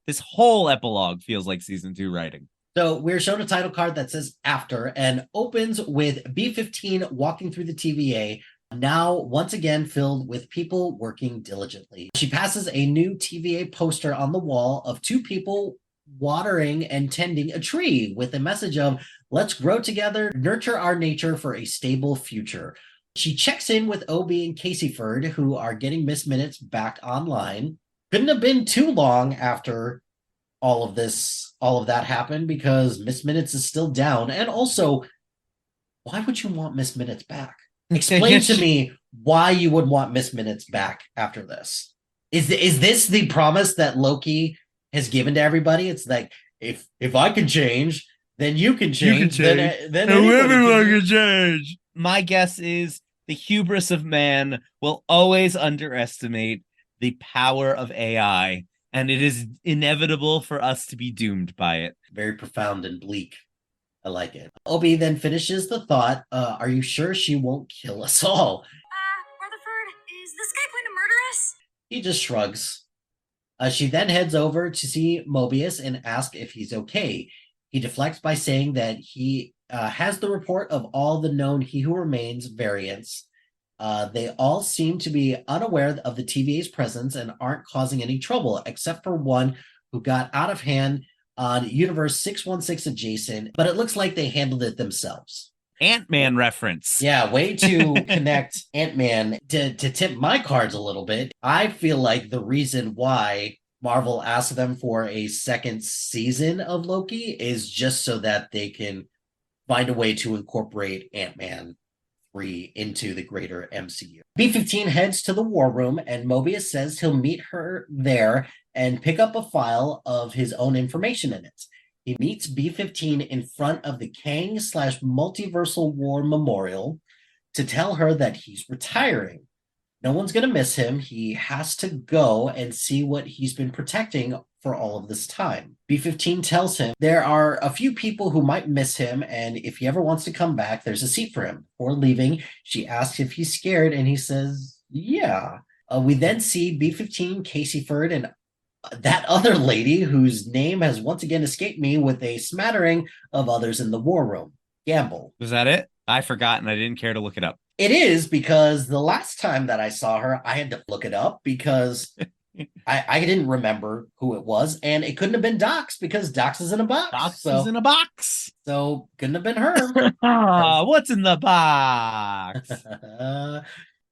feels like season 2 writing. So we're shown a title card that says After and opens with B-15 walking through the TVA, now once again filled with people working diligently. She passes a new TVA poster on the wall of two people watering and tending a tree with a message of, let's grow together, nurture our nature for a stable future. She checks in with Obi and Caseyford, who are getting Miss Minutes back online. Couldn't have been too long after all of that happened, because Miss Minutes is still down. And also, why would you want Miss Minutes back? Explain to me why you would want Miss Minutes back after this. Is this the promise that Loki has given to everybody? It's like, if I can change, then you can change. Then everyone can change. My guess is the hubris of man will always underestimate the power of AI, and it is inevitable for us to be doomed by it. Very profound and bleak. I like it. Obi then finishes the thought, are you sure she won't kill us all? Rutherford, is this guy going to murder us? He just shrugs. She then heads over to see Mobius and ask if he's okay. He deflects by saying that he has the report of all the known He Who Remains variants. They all seem to be unaware of the TVA's presence and aren't causing any trouble, except for one who got out of hand on Universe 616 adjacent, but it looks like they handled it themselves. Ant-Man reference. Yeah, way to connect Ant-Man. To tip my cards a little bit, I feel like the reason why Marvel asked them for a second season of Loki is just so that they can find a way to incorporate Ant-Man 3 into the greater MCU. B-15 heads to the war room, and Mobius says he'll meet her there and pick up a file of his own information in it. He meets B-15 in front of the Kang/Multiversal War Memorial to tell her that he's retiring. No one's going to miss him. He has to go and see what he's been protecting for all of this time. B-15 tells him there are a few people who might miss him, and if he ever wants to come back, there's a seat for him. Before leaving, she asks if he's scared, and he says, yeah. We then see B-15, Caseyford, and that other lady whose name has once again escaped me, with a smattering of others in the war room. Gamble. Was that it? I forgot, and I didn't care to look it up. It is, because the last time that I saw her, I had to look it up because I didn't remember who it was, and it couldn't have been Docs because Docs is in a box. Docs is in a box. So couldn't have been her. What's in the box?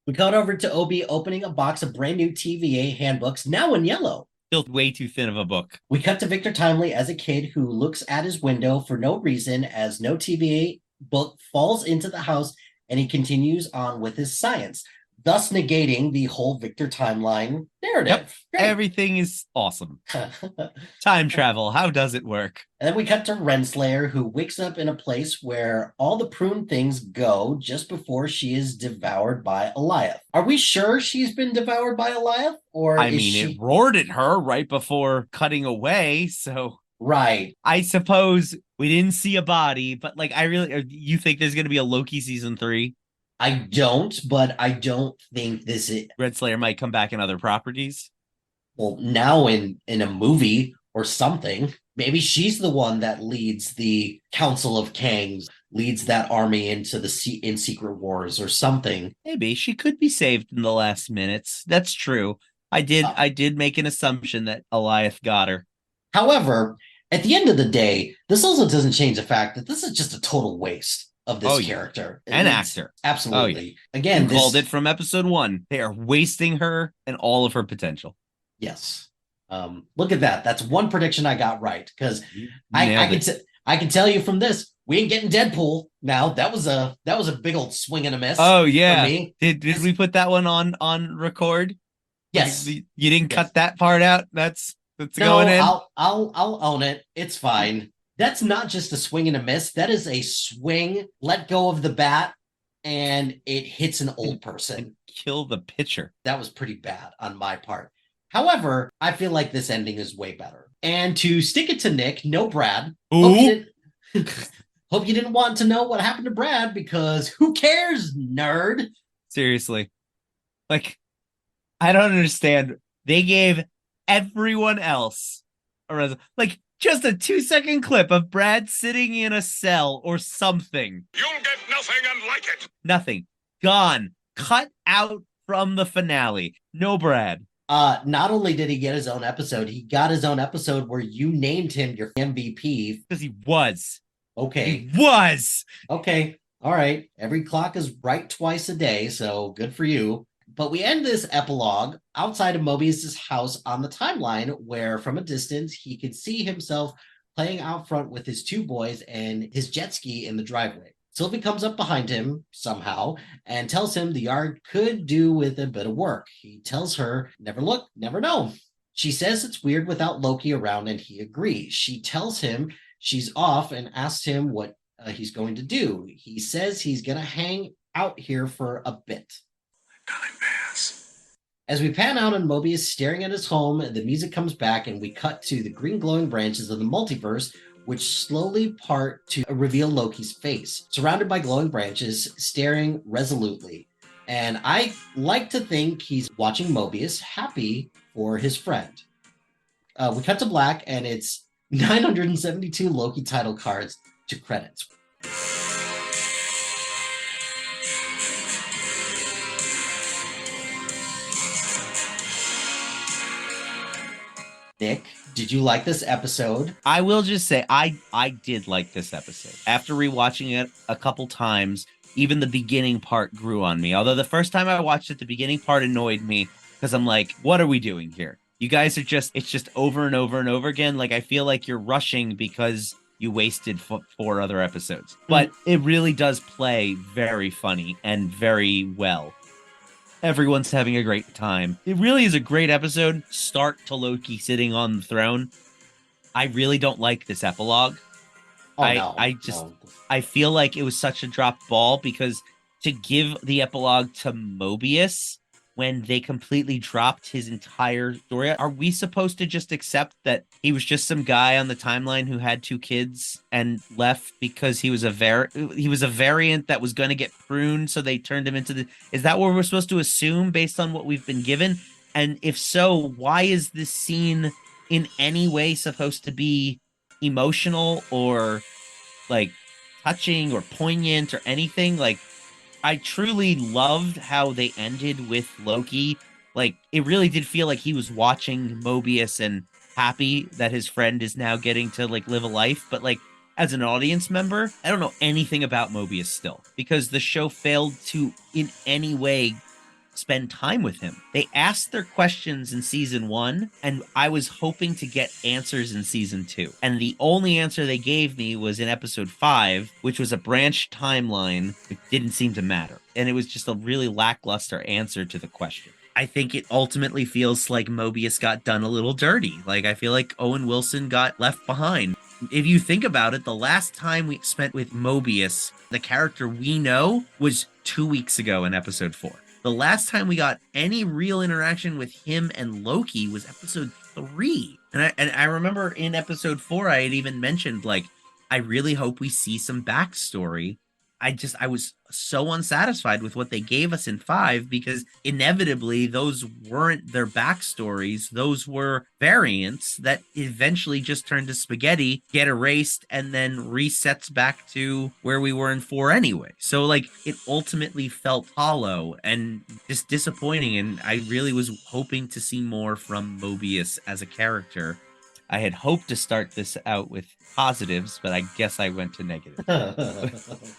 We cut over to Obi opening a box of brand new TVA handbooks, now in yellow. Still way too thin of a book. We cut to Victor Timely as a kid who looks at his window for no reason as no TVA book falls into the house, and he continues on with his science, thus negating the whole Victor timeline narrative. Yep. Everything is awesome. Time travel, how does it work? And then we cut to Renslayer, who wakes up in a place where all the prune things go just before she is devoured by Eliath. Are we sure she's been devoured by Eliath? Or it roared at her right before cutting away, so... Right. I suppose we didn't see a body, but you think there's going to be a Loki season 3? I don't, but I don't think this is... Renslayer might come back in other properties. Well, now in a movie or something. Maybe she's the one that leads the Council of Kangs, leads that army into the in Secret Wars or something. Maybe she could be saved in the last minutes. That's true. I did make an assumption that Eliath got her. However, at the end of the day, this also doesn't change the fact that this is just a total waste of this character. And actor. Absolutely. Oh, yeah. Again, you called it from episode 1. They are wasting her and all of her potential. Yes. Look at that. That's one prediction I got right, because I can tell you from this, we ain't getting Deadpool now. That was a big old swing and a miss. Oh yeah. Did we put that one on record? Yes. You didn't cut that part out. That's going in. I'll own it. It's fine. That's not just a swing and a miss. That is a swing, let go of the bat, and it hits an old person. Kill the pitcher. That was pretty bad on my part. However, I feel like this ending is way better. And to stick it to Nick, no Brad. Hope you didn't want to know what happened to Brad, because who cares, nerd? Seriously. I don't understand. They gave everyone else a Just a 2-second clip of Brad sitting in a cell or something. You'll get nothing and like it. Nothing. Gone. Cut out from the finale. No Brad. Not only did he get his own episode, he got his own episode where you named him your MVP. Because he was. Okay. He was. Okay. All right. Every clock is right twice a day, so good for you. But we end this epilogue outside of Mobius's house on the timeline, where from a distance he could see himself playing out front with his two boys and his jet ski in the driveway. Sylvie comes up behind him somehow and tells him the yard could do with a bit of work. He tells her, never look, never know. She says it's weird without Loki around, and he agrees. She tells him she's off and asks him what he's going to do. He says he's going to hang out here for a bit. Time pass. As we pan out on Mobius staring at his home, the music comes back and we cut to the green glowing branches of the multiverse, which slowly part to reveal Loki's face, surrounded by glowing branches, staring resolutely. And I like to think he's watching Mobius, happy for his friend. We cut to black, and it's 972 Loki title cards to credits. Nick, did you like this episode? I will just say I did like this episode. After rewatching it a couple times, even the beginning part grew on me. Although the first time I watched it, the beginning part annoyed me because I'm like, what are we doing here? You guys are it's just over and over and over again. Like, I feel like you're rushing because you wasted 4 other episodes. But it really does play very funny and very well. Everyone's having a great time. It really is a great episode. Start to Loki sitting on the throne. I really don't like this epilogue. I feel like it was such a dropped ball, because to give the epilogue to Mobius when they completely dropped his entire story, are we supposed to just accept that he was just some guy on the timeline who had 2 kids and left because he was a variant that was going to get pruned, so they turned him into is that what we're supposed to assume based on what we've been given? And if so, why is this scene in any way supposed to be emotional or like touching or poignant or anything? Like, I truly loved how they ended with Loki. Like, it really did feel like he was watching Mobius and happy that his friend is now getting to like live a life. But like, as an audience member, I don't know anything about Mobius still, because the show failed to in any way spend time with him. They asked their questions in season 1, and I was hoping to get answers in season 2. And the only answer they gave me was in episode 5, which was a branched timeline. It didn't seem to matter. And it was just a really lackluster answer to the question. I think it ultimately feels like Mobius got done a little dirty. Like, I feel like Owen Wilson got left behind. If you think about it, the last time we spent with Mobius, the character we know, was 2 weeks ago in episode 4. The last time we got any real interaction with him and Loki was episode 3. And I remember in episode 4, I had even mentioned, like, I really hope we see some backstory. I was so unsatisfied with what they gave us in 5, because inevitably those weren't their backstories. Those were variants that eventually just turned to spaghetti, get erased, and then resets back to where we were in 4 anyway. So like, it ultimately felt hollow and just disappointing. And I really was hoping to see more from Mobius as a character. I had hoped to start this out with positives, but I guess I went to negative.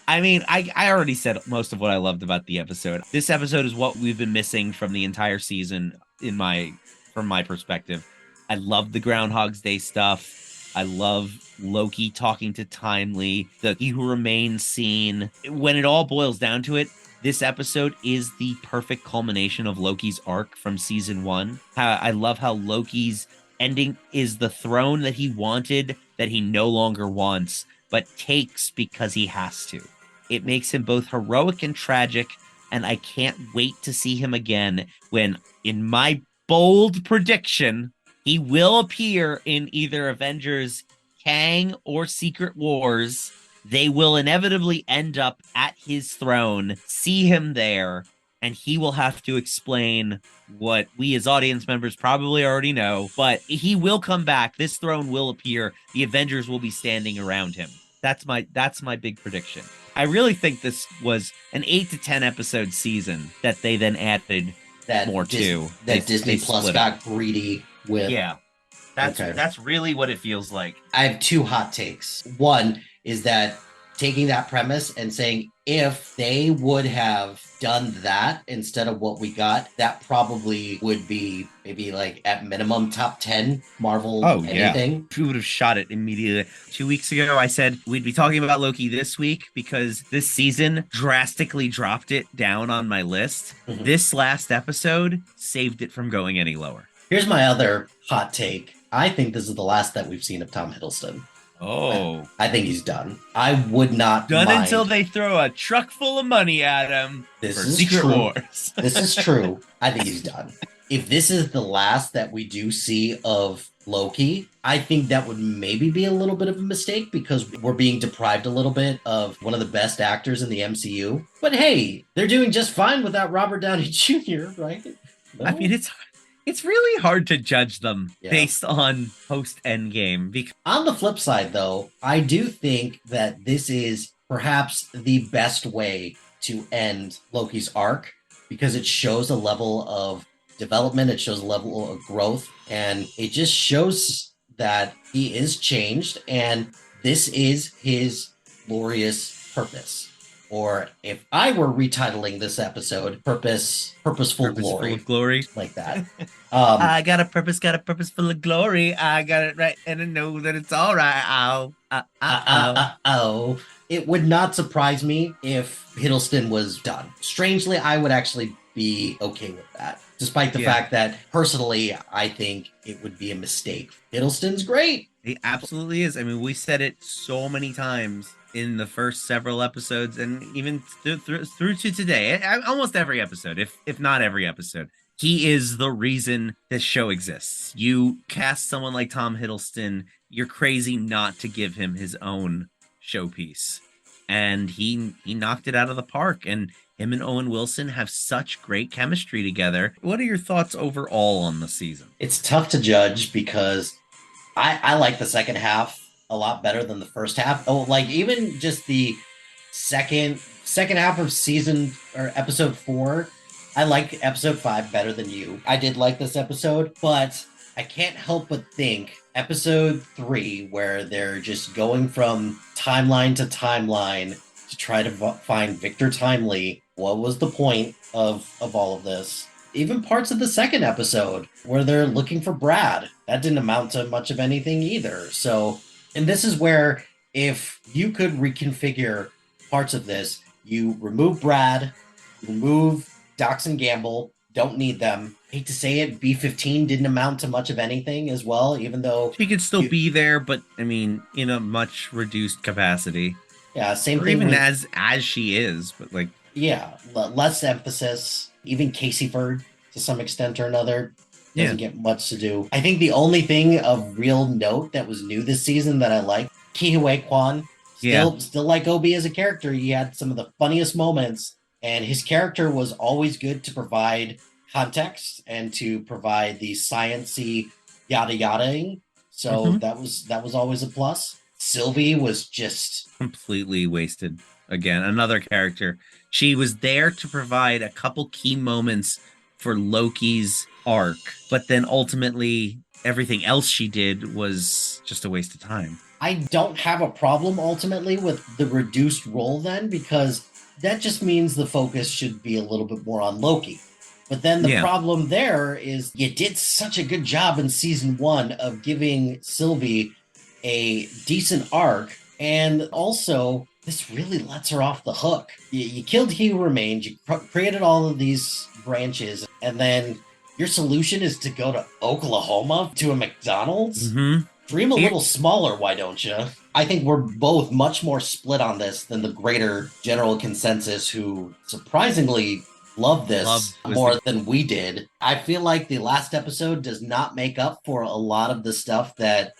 I mean, I already said most of what I loved about the episode. This episode is what we've been missing from the entire season from my perspective. I love the Groundhog's Day stuff. I love Loki talking to Timely, the He Who Remains scene. When it all boils down to it, this episode is the perfect culmination of Loki's arc from season 1. I love how Loki's ending is the throne that he wanted, that he no longer wants, but takes because he has to. It makes him both heroic and tragic, and I can't wait to see him again when, in my bold prediction, he will appear in either Avengers Kang or Secret Wars. They will inevitably end up at his throne, see him there, and he will have to explain what we as audience members probably already know, but he will come back. This throne will appear. The Avengers will be standing around him. That's my big prediction. I really think this was an 8 to 10 episode season that they then added That more to. That Disney they Plus split got greedy with. Yeah. That's really what it feels like. I have two hot takes. One is that taking that premise and saying if they would have done that instead of what we got, that probably would be maybe like at minimum top 10 Marvel anything. We would have shot it immediately. 2 weeks ago, I said we'd be talking about Loki this week because this season drastically dropped it down on my list. Mhm. This last episode saved it from going any lower. Here's my other hot take. I think this is the last that we've seen of Tom Hiddleston. Oh. I think he's done. I would not Done mind. until they throw a truck full of money at him This for is Secret true. Wars. This is true. I think he's done. If this is the last that we do see of Loki, I think that would maybe be a little bit of a mistake because we're being deprived a little bit of one of the best actors in the MCU. But hey, they're doing just fine without Robert Downey Jr., right? No? I mean, it's really hard to judge them Yeah. based on post Endgame because On the flip side, though, I do think that this is perhaps the best way to end Loki's arc because it shows a level of development, it shows a level of growth, and it just shows that he is changed and this is his glorious purpose. Or if I were retitling this episode, Purposeful Glory, full of glory. like that. I got a purpose full of glory. I got it right, and I know that it's all right. Ow. It would not surprise me if Hiddleston was done. Strangely, I would actually be okay with that, despite the fact that personally, I think it would be a mistake. Hiddleston's great. He absolutely is. I mean, we said it so many times in the first several episodes, and even through to today. Almost every episode, if not every episode. He is the reason this show exists. You cast someone like Tom Hiddleston, you're crazy not to give him his own showpiece. And he knocked it out of the park. And him and Owen Wilson have such great chemistry together. What are your thoughts overall on the season? It's tough to judge because I like the second half a lot better than the first half. Oh, like even just the second half of season or episode 4. I like episode 5 better than you. I did like this episode, but I can't help but think episode 3, where they're just going from timeline to timeline to try to find Victor Timely. What was the point of all of this? Even parts of the second episode where they're looking for Brad, that didn't amount to much of anything either. So, and this is where if you could reconfigure parts of this, you remove Brad, remove Dox and Gamble, don't need them. Hate to say it, B-15 didn't amount to much of anything as well, even though She could still be there, but I mean, in a much reduced capacity. yeah, same Or thing. even with, as she is, but like less emphasis. Even Caseyford, to some extent or another, doesn't get much to do. I think the only thing of real note that was new this season that I liked, Ki-Hway Kwan. Still like Obi as a character. He had some of the funniest moments, and his character was always good to provide context and to provide the science-y yada yada-ing. So that was always a plus. Sylvie was just completely wasted. Again, another character. She was there to provide a couple key moments for Loki's arc, but then ultimately everything else she did was just a waste of time. I don't have a problem ultimately with the reduced role then, because that just means the focus should be a little bit more on Loki. But then the problem there is you did such a good job in season 1 of giving Sylvie a decent arc, and also this really lets her off the hook. You killed He Who Remains, you created all of these branches, and then your solution is to go to Oklahoma to a McDonald's? Dream a little smaller, why don't you? I think we're both much more split on this than the greater general consensus, who surprisingly loved this more than we did. I feel like the last episode does not make up for a lot of the stuff that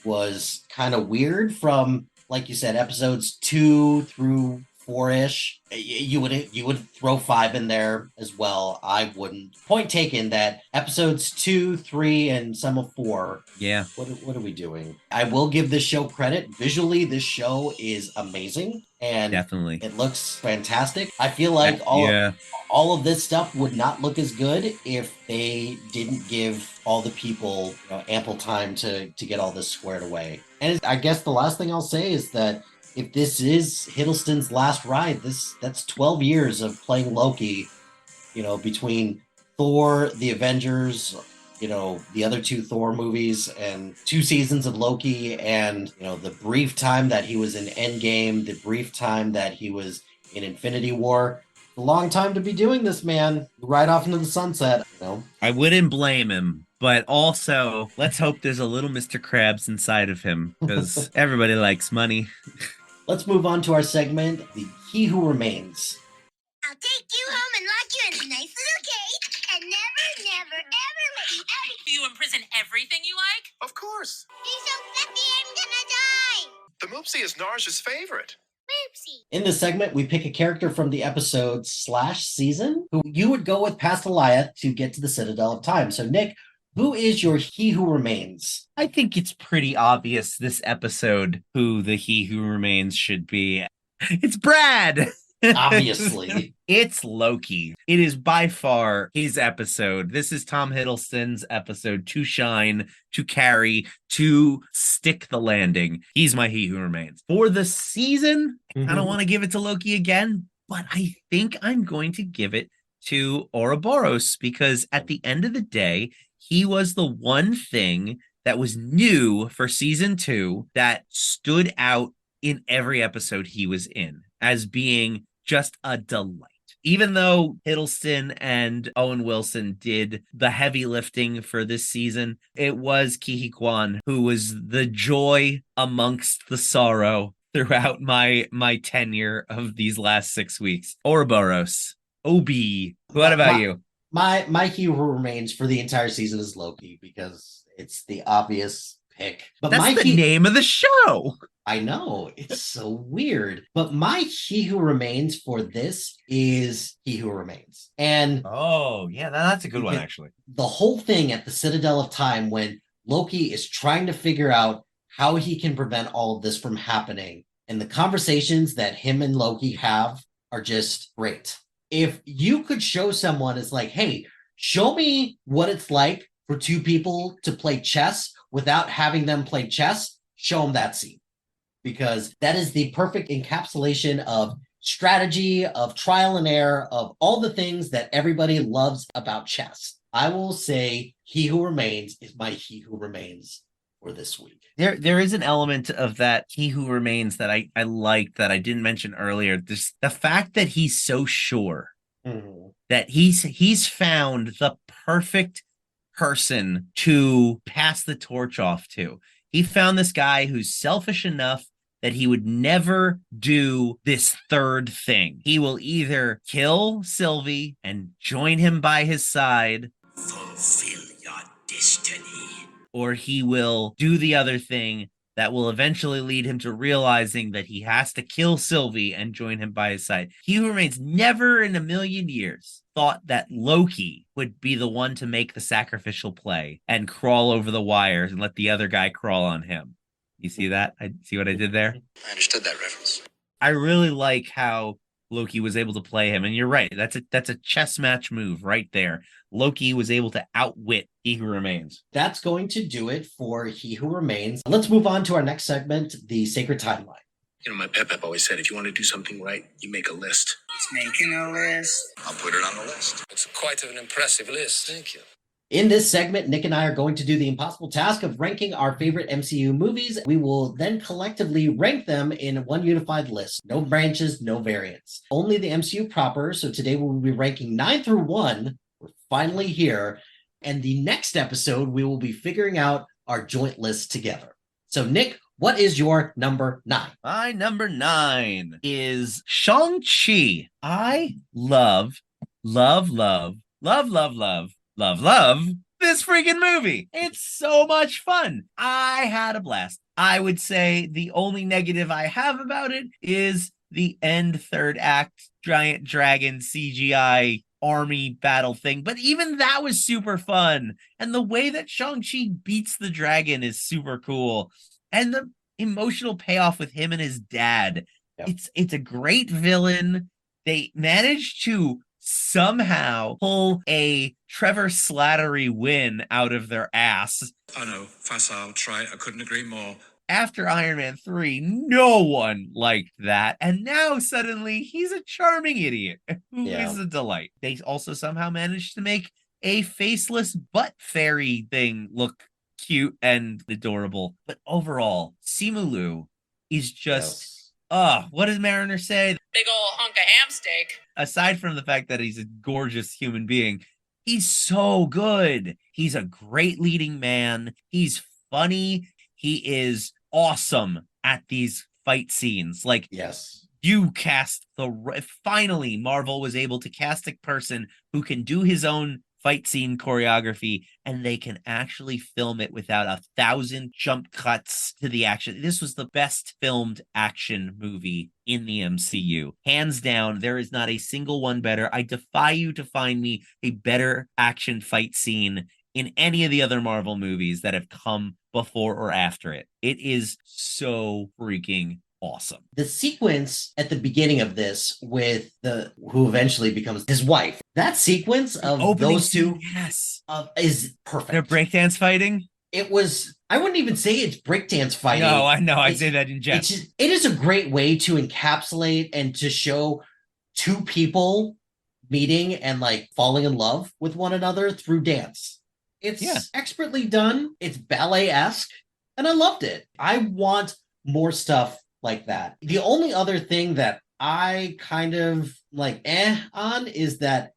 was kind of weird from, like you said, episodes 2 through 4-ish. You would throw 5 in there as well. I wouldn't. Point taken that episodes 2, 3, and some of 4. Yeah. What are we doing? I will give this show credit. Visually, this show is amazing, and Definitely. it looks fantastic. I feel like all of this stuff would not look as good if they didn't give all the people ample time to get all this squared away. And I guess the last thing I'll say is that if this is Hiddleston's last ride, that's 12 years of playing Loki, between Thor, the Avengers, the other 2 Thor movies, and 2 seasons of Loki, and the brief time that he was in Endgame, the brief time that he was in Infinity War. A long time to be doing this, man. Right off into the sunset. I wouldn't blame him, but also let's hope there's a little Mr. Krabs inside of him, because everybody likes money. Let's move on to our segment, The He Who Remains. I'll take you home and lock you in a nice little cage and never, ever let you out. Do you imprison everything you like? Of course. He's so fluffy, I'm gonna die. The Moopsie is Narja's favorite. Oopsie. In this segment, we pick a character from the episode / season who you would go with past Alaya to get to the Citadel of Time. So, Nick, who is your He Who Remains? I think it's pretty obvious this episode who the He Who Remains should be. It's Brad! Obviously. It's Loki. It is by far his episode. This is Tom Hiddleston's episode to shine, to carry, to stick the landing. He's my He Who Remains. For the season, I don't want to give it to Loki again, but I think I'm going to give it to Ouroboros, because at the end of the day, he was the one thing that was new for season 2 that stood out in every episode he was in as being just a delight. Even though Hiddleston and Owen Wilson did the heavy lifting for this season, it was Ke Huy Quan who was the joy amongst the sorrow throughout my tenure of these last 6 weeks. Ouroboros. OB. What about you? My He Who Remains for the entire season is Loki, because it's the obvious pick. But that's the name of the show. I know, it's so weird. But my He Who Remains for this is He Who Remains. And oh, yeah, that's a good one, actually. The whole thing at the Citadel of Time, when Loki is trying to figure out how he can prevent all of this from happening, and the conversations that him and Loki have are just great. If you could show someone, it's like, hey, show me what it's like for 2 people to play chess without having them play chess, show them that scene. Because that is the perfect encapsulation of strategy, of trial and error, of all the things that everybody loves about chess. I will say He Who Remains is my He Who Remains for this week. There is an element of that He Who Remains that I like that I didn't mention earlier. This, the fact that he's so sure that he's found the perfect person to pass the torch off to. He found this guy who's selfish enough that he would never do this third thing. He will either kill Sylvie and join him by his side, fulfill your destiny, or he will do the other thing that will eventually lead him to realizing that he has to kill Sylvie and join him by his side. He Who Remains never in a million years thought that Loki would be the one to make the sacrificial play and crawl over the wires and let the other guy crawl on him. You see that? I see what I did there? I understood that reference. I really like how Loki was able to play him. And you're right. That's a chess match move right there. Loki was able to outwit He Who Remains. That's going to do it for He Who Remains. Let's move on to our next segment, the Sacred Timeline. You know, my pep always said, if you want to do something right, you make a list. He's making a list. I'll put it on the list. It's quite an impressive list. Thank you. In this segment, Nick and I are going to do the impossible task of ranking our favorite MCU movies. We will then collectively rank them in one unified list. No branches, no variants. Only the MCU proper. So today we will be ranking 9 through 1. We're finally here. And the next episode, we will be figuring out our joint list together. So Nick, what is your number 9? My number 9 is Shang-Chi. I love this freaking movie. It's so much fun. I had a blast. I would say the only negative I have about it is the end third act giant dragon CGI army battle thing, but even that was super fun. And the way that Shang-Chi beats the dragon is super cool. And the emotional payoff with him and his dad. Yep. It's a great villain. They managed to somehow pull a Trevor Slattery win out of their ass. I know, facile, trite, I couldn't agree more. After Iron Man 3, no one liked that. And now suddenly he's a charming idiot who is a delight. They also somehow managed to make a faceless butt fairy thing look cute and adorable. But overall, Simu Liu is just, what does Mariner say? Big ol' hunk of ham steak. Aside from the fact that he's a gorgeous human being, he's so good. He's a great leading man. He's funny. He is awesome at these fight scenes. Like, yes, you cast finally Marvel was able to cast a person who can do his own fight scene choreography, and they can actually film it without 1,000 jump cuts to the action. This was the best filmed action movie in the MCU. Hands down, there is not a single one better. I defy you to find me a better action fight scene in any of the other Marvel movies that have come before or after it. It is so freaking awesome. The sequence at the beginning of this with who eventually becomes his wife, that sequence of those two is perfect. They're breakdance fighting. It was, I wouldn't even say it's breakdance fighting. No, I know. I'd say that in jest. It is a great way to encapsulate and to show two people meeting and like falling in love with one another through dance. It's expertly done. It's ballet-esque, and I loved it. I want more stuff like that. The only other thing that I kind of like on is that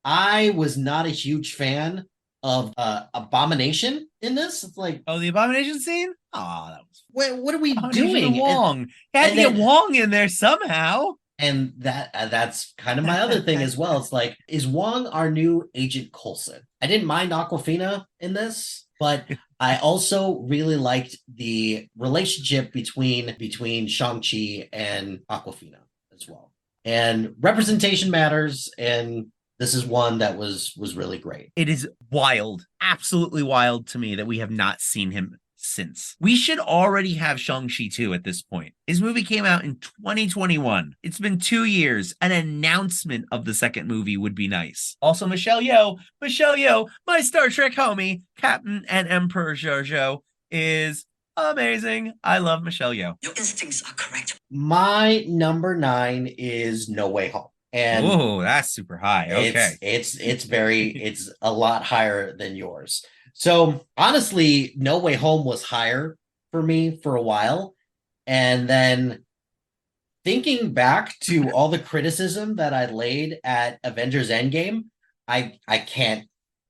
I was not a huge fan of Abomination in this. It's like, the Abomination scene? Oh, that was what are we doing? Wong. Had to get Wong in there somehow. And that's kind of my other thing as well. It's like, is Wong our new Agent Coulson? I didn't mind Awkwafina in this, but I also really liked the relationship between Shang-Chi and Awkwafina as well. And representation matters, and this is one that was really great. It is wild, absolutely wild to me that we have not seen him since. We should already have Shang-Chi 2 at this point. His movie came out in 2021. It's been 2 years. An announcement of the second movie would be nice. Also, Michelle Yeoh, my Star Trek homie, Captain and Emperor Jojo, is amazing. I love Michelle Yeoh. Your instincts are correct. My number 9 is No Way Home. And oh, that's super high. Okay. It's a lot higher than yours. So honestly, No Way Home was higher for me for a while. And then thinking back to all the criticism that I laid at Avengers Endgame, I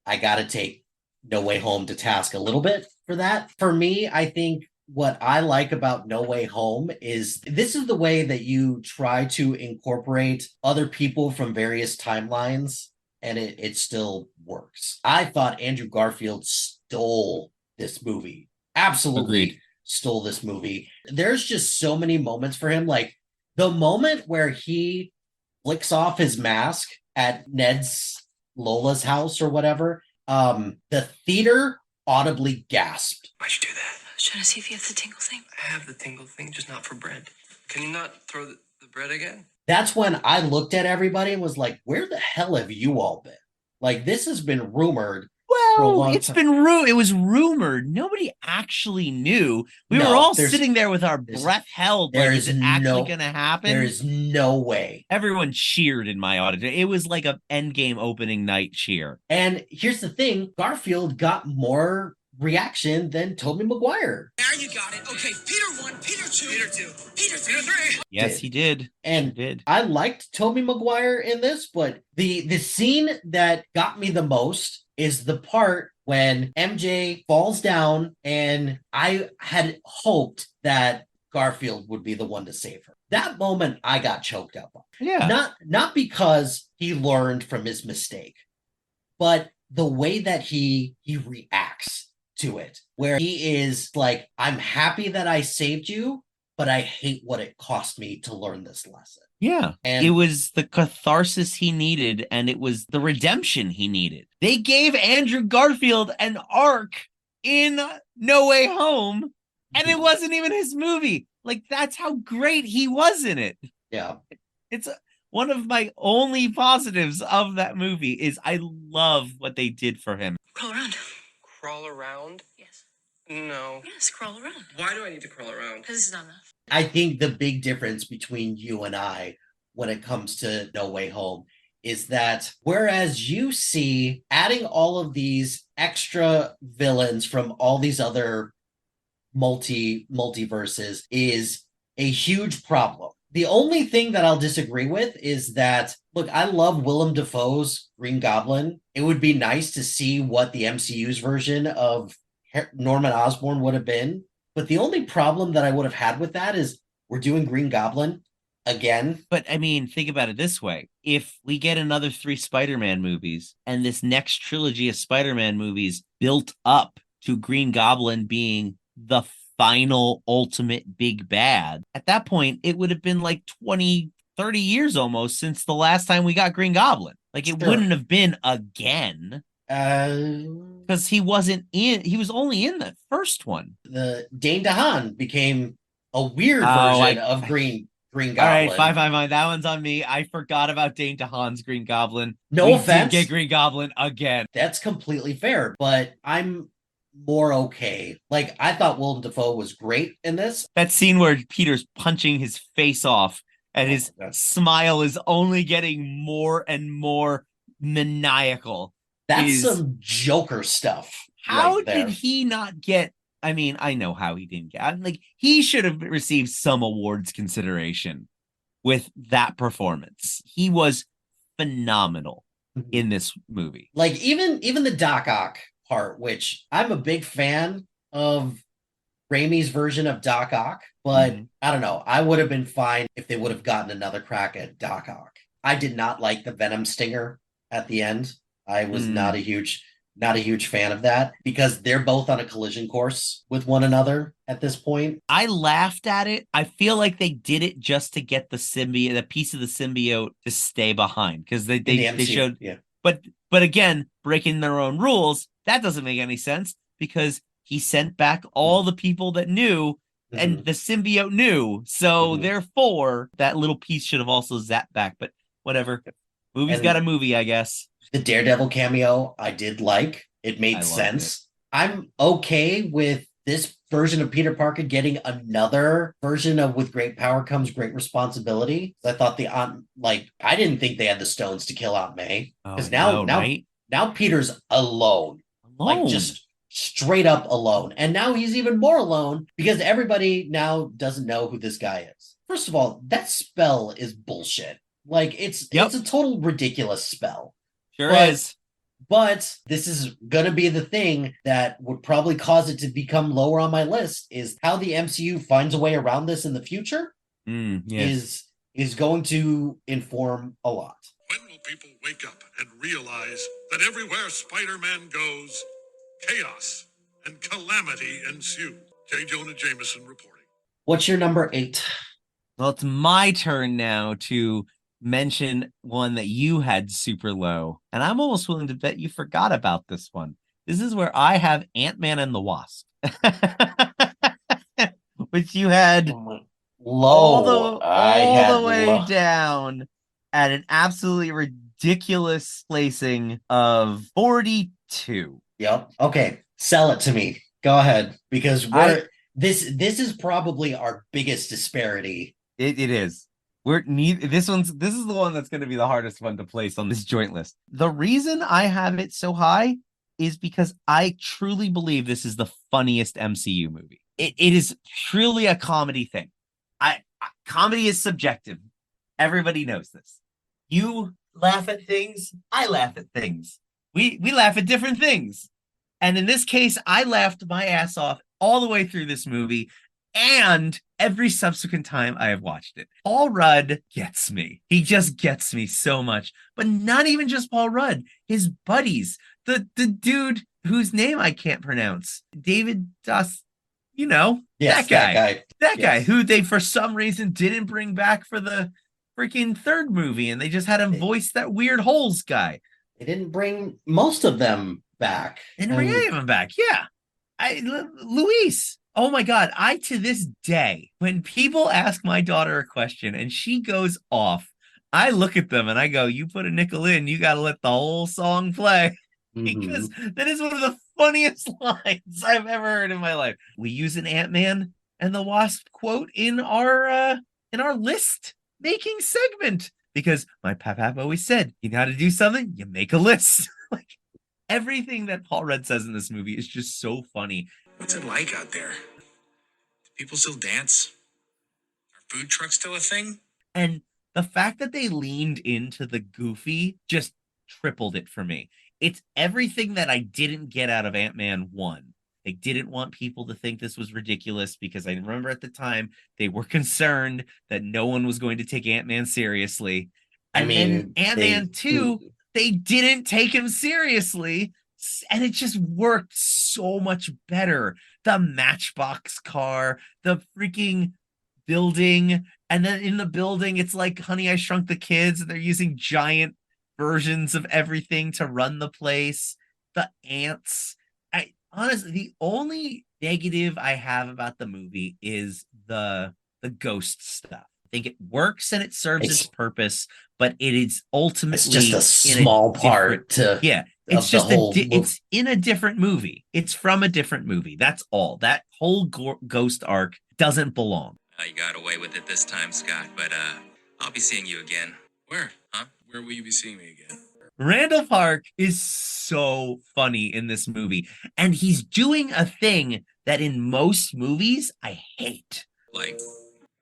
gotta take No Way Home to task a little bit for that. For me, I think what I like about No Way Home is this is the way that you try to incorporate other people from various timelines, and it still works. I thought Andrew Garfield stole this movie. Absolutely Agreed. Stole this movie. There's just so many moments for him. Like the moment where he flicks off his mask at Lola's house or whatever, the theater audibly gasped. Why'd you do that? I was trying to see if you have the tingle thing. I have the tingle thing, just not for bread. Can you not throw the bread again? That's when I looked at everybody and was like, where the hell have you all been? Like, this has been rumored for a long time. It was rumored. Nobody actually knew. We were all sitting there with our breath held. Like, is it actually going to happen? There is no way. Everyone cheered in my audience. It was like an Endgame opening night cheer. And here's the thing. Garfield got more reaction than Tobey Maguire. Now you got it. Okay, Peter 1, Peter 2, Peter 2, Peter 3. Yes, he did. And I liked Tobey Maguire in this, but the scene that got me the most is the part when MJ falls down, and I had hoped that Garfield would be the one to save her. That moment I got choked up on. Yeah. Not because he learned from his mistake, but the way that he reacts to it, where he is like, I'm happy that I saved you, but I hate what it cost me to learn this lesson. Yeah. And it was the catharsis he needed, and it was the redemption he needed. They gave Andrew Garfield an arc in No Way Home, and it wasn't even his movie. Like, that's how great he was in it. Yeah. It's one of my only positives of that movie is I love what they did for him. Crawl around. Crawl around? Yes. No. Yes, crawl around. Why do I need to crawl around? Because this is not enough. I think the big difference between you and I when it comes to No Way Home is that whereas you see adding all of these extra villains from all these other multiverses is a huge problem. The only thing that I'll disagree with is that, look, I love Willem Dafoe's Green Goblin. It would be nice to see what the MCU's version of Norman Osborn would have been. But the only problem that I would have had with that is we're doing Green Goblin again. But I mean, think about it this way. If we get another 3 Spider-Man movies and this next trilogy of Spider-Man movies built up to Green Goblin being the final ultimate big bad, at that point, it would have been like 20, 30 years almost since the last time we got Green Goblin. Like, it wouldn't have been again. Because he wasn't in, he was only in the first one. The Dane DeHaan became a weird version of Green Goblin. All right, fine. That one's on me. I forgot about Dane DeHaan's Green Goblin. No offense. Did get Green Goblin again. That's completely fair, but I'm more okay. Like, I thought Willem Dafoe was great in this. That scene where Peter's punching his face off and his smile is only getting more and more maniacal. That's some Joker stuff. How right there. did he not get? I mean, I know how he didn't get. Like, he should have received some awards consideration with that performance. He was phenomenal in this movie. Like, even the Doc Ock part, which I'm a big fan of Raimi's version of Doc Ock, but I don't know. I would have been fine if they would have gotten another crack at Doc Ock. I did not like the Venom stinger at the end. I was not a huge fan of that because they're both on a collision course with one another at this point. I laughed at it. I feel like they did it just to get the symbiote, the piece of the symbiote to stay behind because they showed. Yeah. But again, breaking their own rules, that doesn't make any sense because he sent back all the people that knew and the symbiote knew. So therefore, that little piece should have also zapped back. But whatever. Movie's got a movie, I guess. The Daredevil cameo, I did like. It made sense. I'm okay with this version of Peter Parker getting another version of with great power comes great responsibility. I thought I didn't think they had the stones to kill Aunt May. Because now Peter's alone. Like, just straight up alone. And now he's even more alone because everybody now doesn't know who this guy is. First of all, that spell is bullshit. Like, it's a total ridiculous spell. Sure is. But this is going to be the thing that would probably cause it to become lower on my list is how the MCU finds a way around this in the future is going to inform a lot. When will people wake up and realize that everywhere Spider-Man goes, chaos and calamity ensue? J. Jonah Jameson reporting. What's your number 8? Well, it's my turn now to mention one that you had super low, and I'm almost willing to bet you forgot about this one. This is where I have Ant-Man and the Wasp, which you had low, all the way down at an absolutely ridiculous placing of 42. Yep. Okay, sell it to me. Go ahead, because this is probably our biggest disparity. It is. This is the one that's going to be the hardest one to place on this joint list. The reason I have it so high is because I truly believe this is the funniest MCU movie. It is truly a comedy thing. Comedy is subjective. Everybody knows this. You laugh at things. I laugh at things. We laugh at different things. And in this case, I laughed my ass off all the way through this movie. And every subsequent time I have watched it. Paul Rudd gets me. He just gets me so much. But not even just Paul Rudd. His buddies. The dude whose name I can't pronounce. David You know, Yes, that guy. That guy Yes. who they, for some reason, didn't bring back for the freaking third movie, and they just had him voice that weird holes guy. They didn't bring most of them back. They didn't bring any of them back. Yeah. Luis. Oh my God. I, to this day, when people ask my daughter a question and she goes off, I look at them and I go, you put a nickel in, you got to let the whole song play. Because that is one of the funniest lines I've ever heard in my life. We use an Ant-Man and the Wasp quote in our list making segment because my pap always said, you got to do something, you make a list. Like everything that Paul Rudd says in this movie is just so funny. What's it like out there? Do people still dance? Are food trucks still a thing? And the fact that they leaned into the goofy just tripled it for me. It's everything that I didn't get out of Ant-Man 1. They didn't want people to think this was ridiculous because I remember at the time they were concerned that no one was going to take Ant-Man seriously. And then Ant-Man 2, they didn't take him seriously. And it just worked so much better. The Matchbox car, the freaking building. And then in the building, it's like Honey, I Shrunk the Kids. And they're using giant versions of everything to run the place. The ants. Honestly, the only negative I have about the movie is the ghost stuff. I think it works and it serves its purpose, but it is ultimately it's just a small part to it's just it's in a different movie. It's from a different movie. That's all. That whole ghost arc doesn't belong. You got away with it this time, Scott, but I'll be seeing you again. Where? Huh? Where will you be seeing me again? Randall Park is so funny in this movie, and he's doing a thing that in most movies I hate. Like,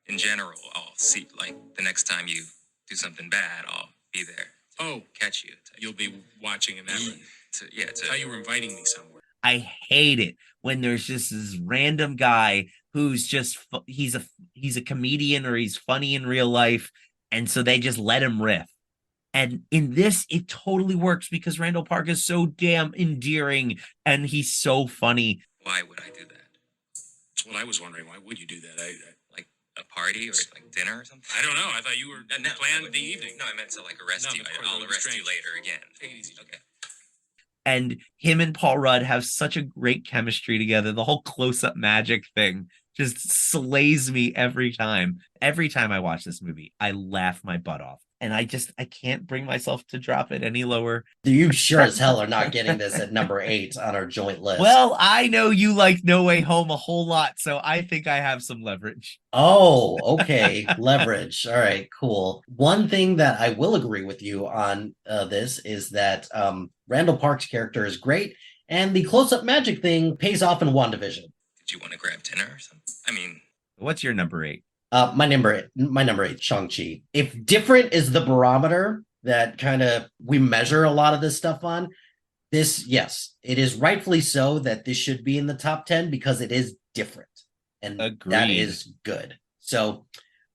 in general, I'll see, like, the next time you do something bad, I'll be there. Oh, catch you. You'll be watching in that way. To thought you were inviting me somewhere. I hate it when there's just this random guy who's just he's a comedian or he's funny in real life, and so they just let him riff. And in this, it totally works because Randall Park is so damn endearing and he's so funny. Why would I do that? That's what I was wondering. Why would you do that? Like a party or like dinner or something? I don't know. I thought you were planned the evening. No, I meant to like arrest you. I'll arrest you later again. Take it easy. Okay. And him and Paul Rudd have such a great chemistry together. The whole close-up magic thing just slays me every time. Every time I watch this movie, I laugh my butt off. And I can't bring myself to drop it any lower. You sure as hell are not getting this at number 8 on our joint list. Well, I know you like No Way Home a whole lot, so I think I have some leverage. Oh, okay. Leverage. All right, cool. One thing that I will agree with you on this is that Randall Park's character is great, and the close-up magic thing pays off in WandaVision. Did you want to grab dinner or something? I mean, what's your number 8? My number 8, Shang-Chi. If different is the barometer that kind of we measure a lot of this stuff on, this, yes, it is rightfully so that this should be in the top 10 because it is different. And that is good. So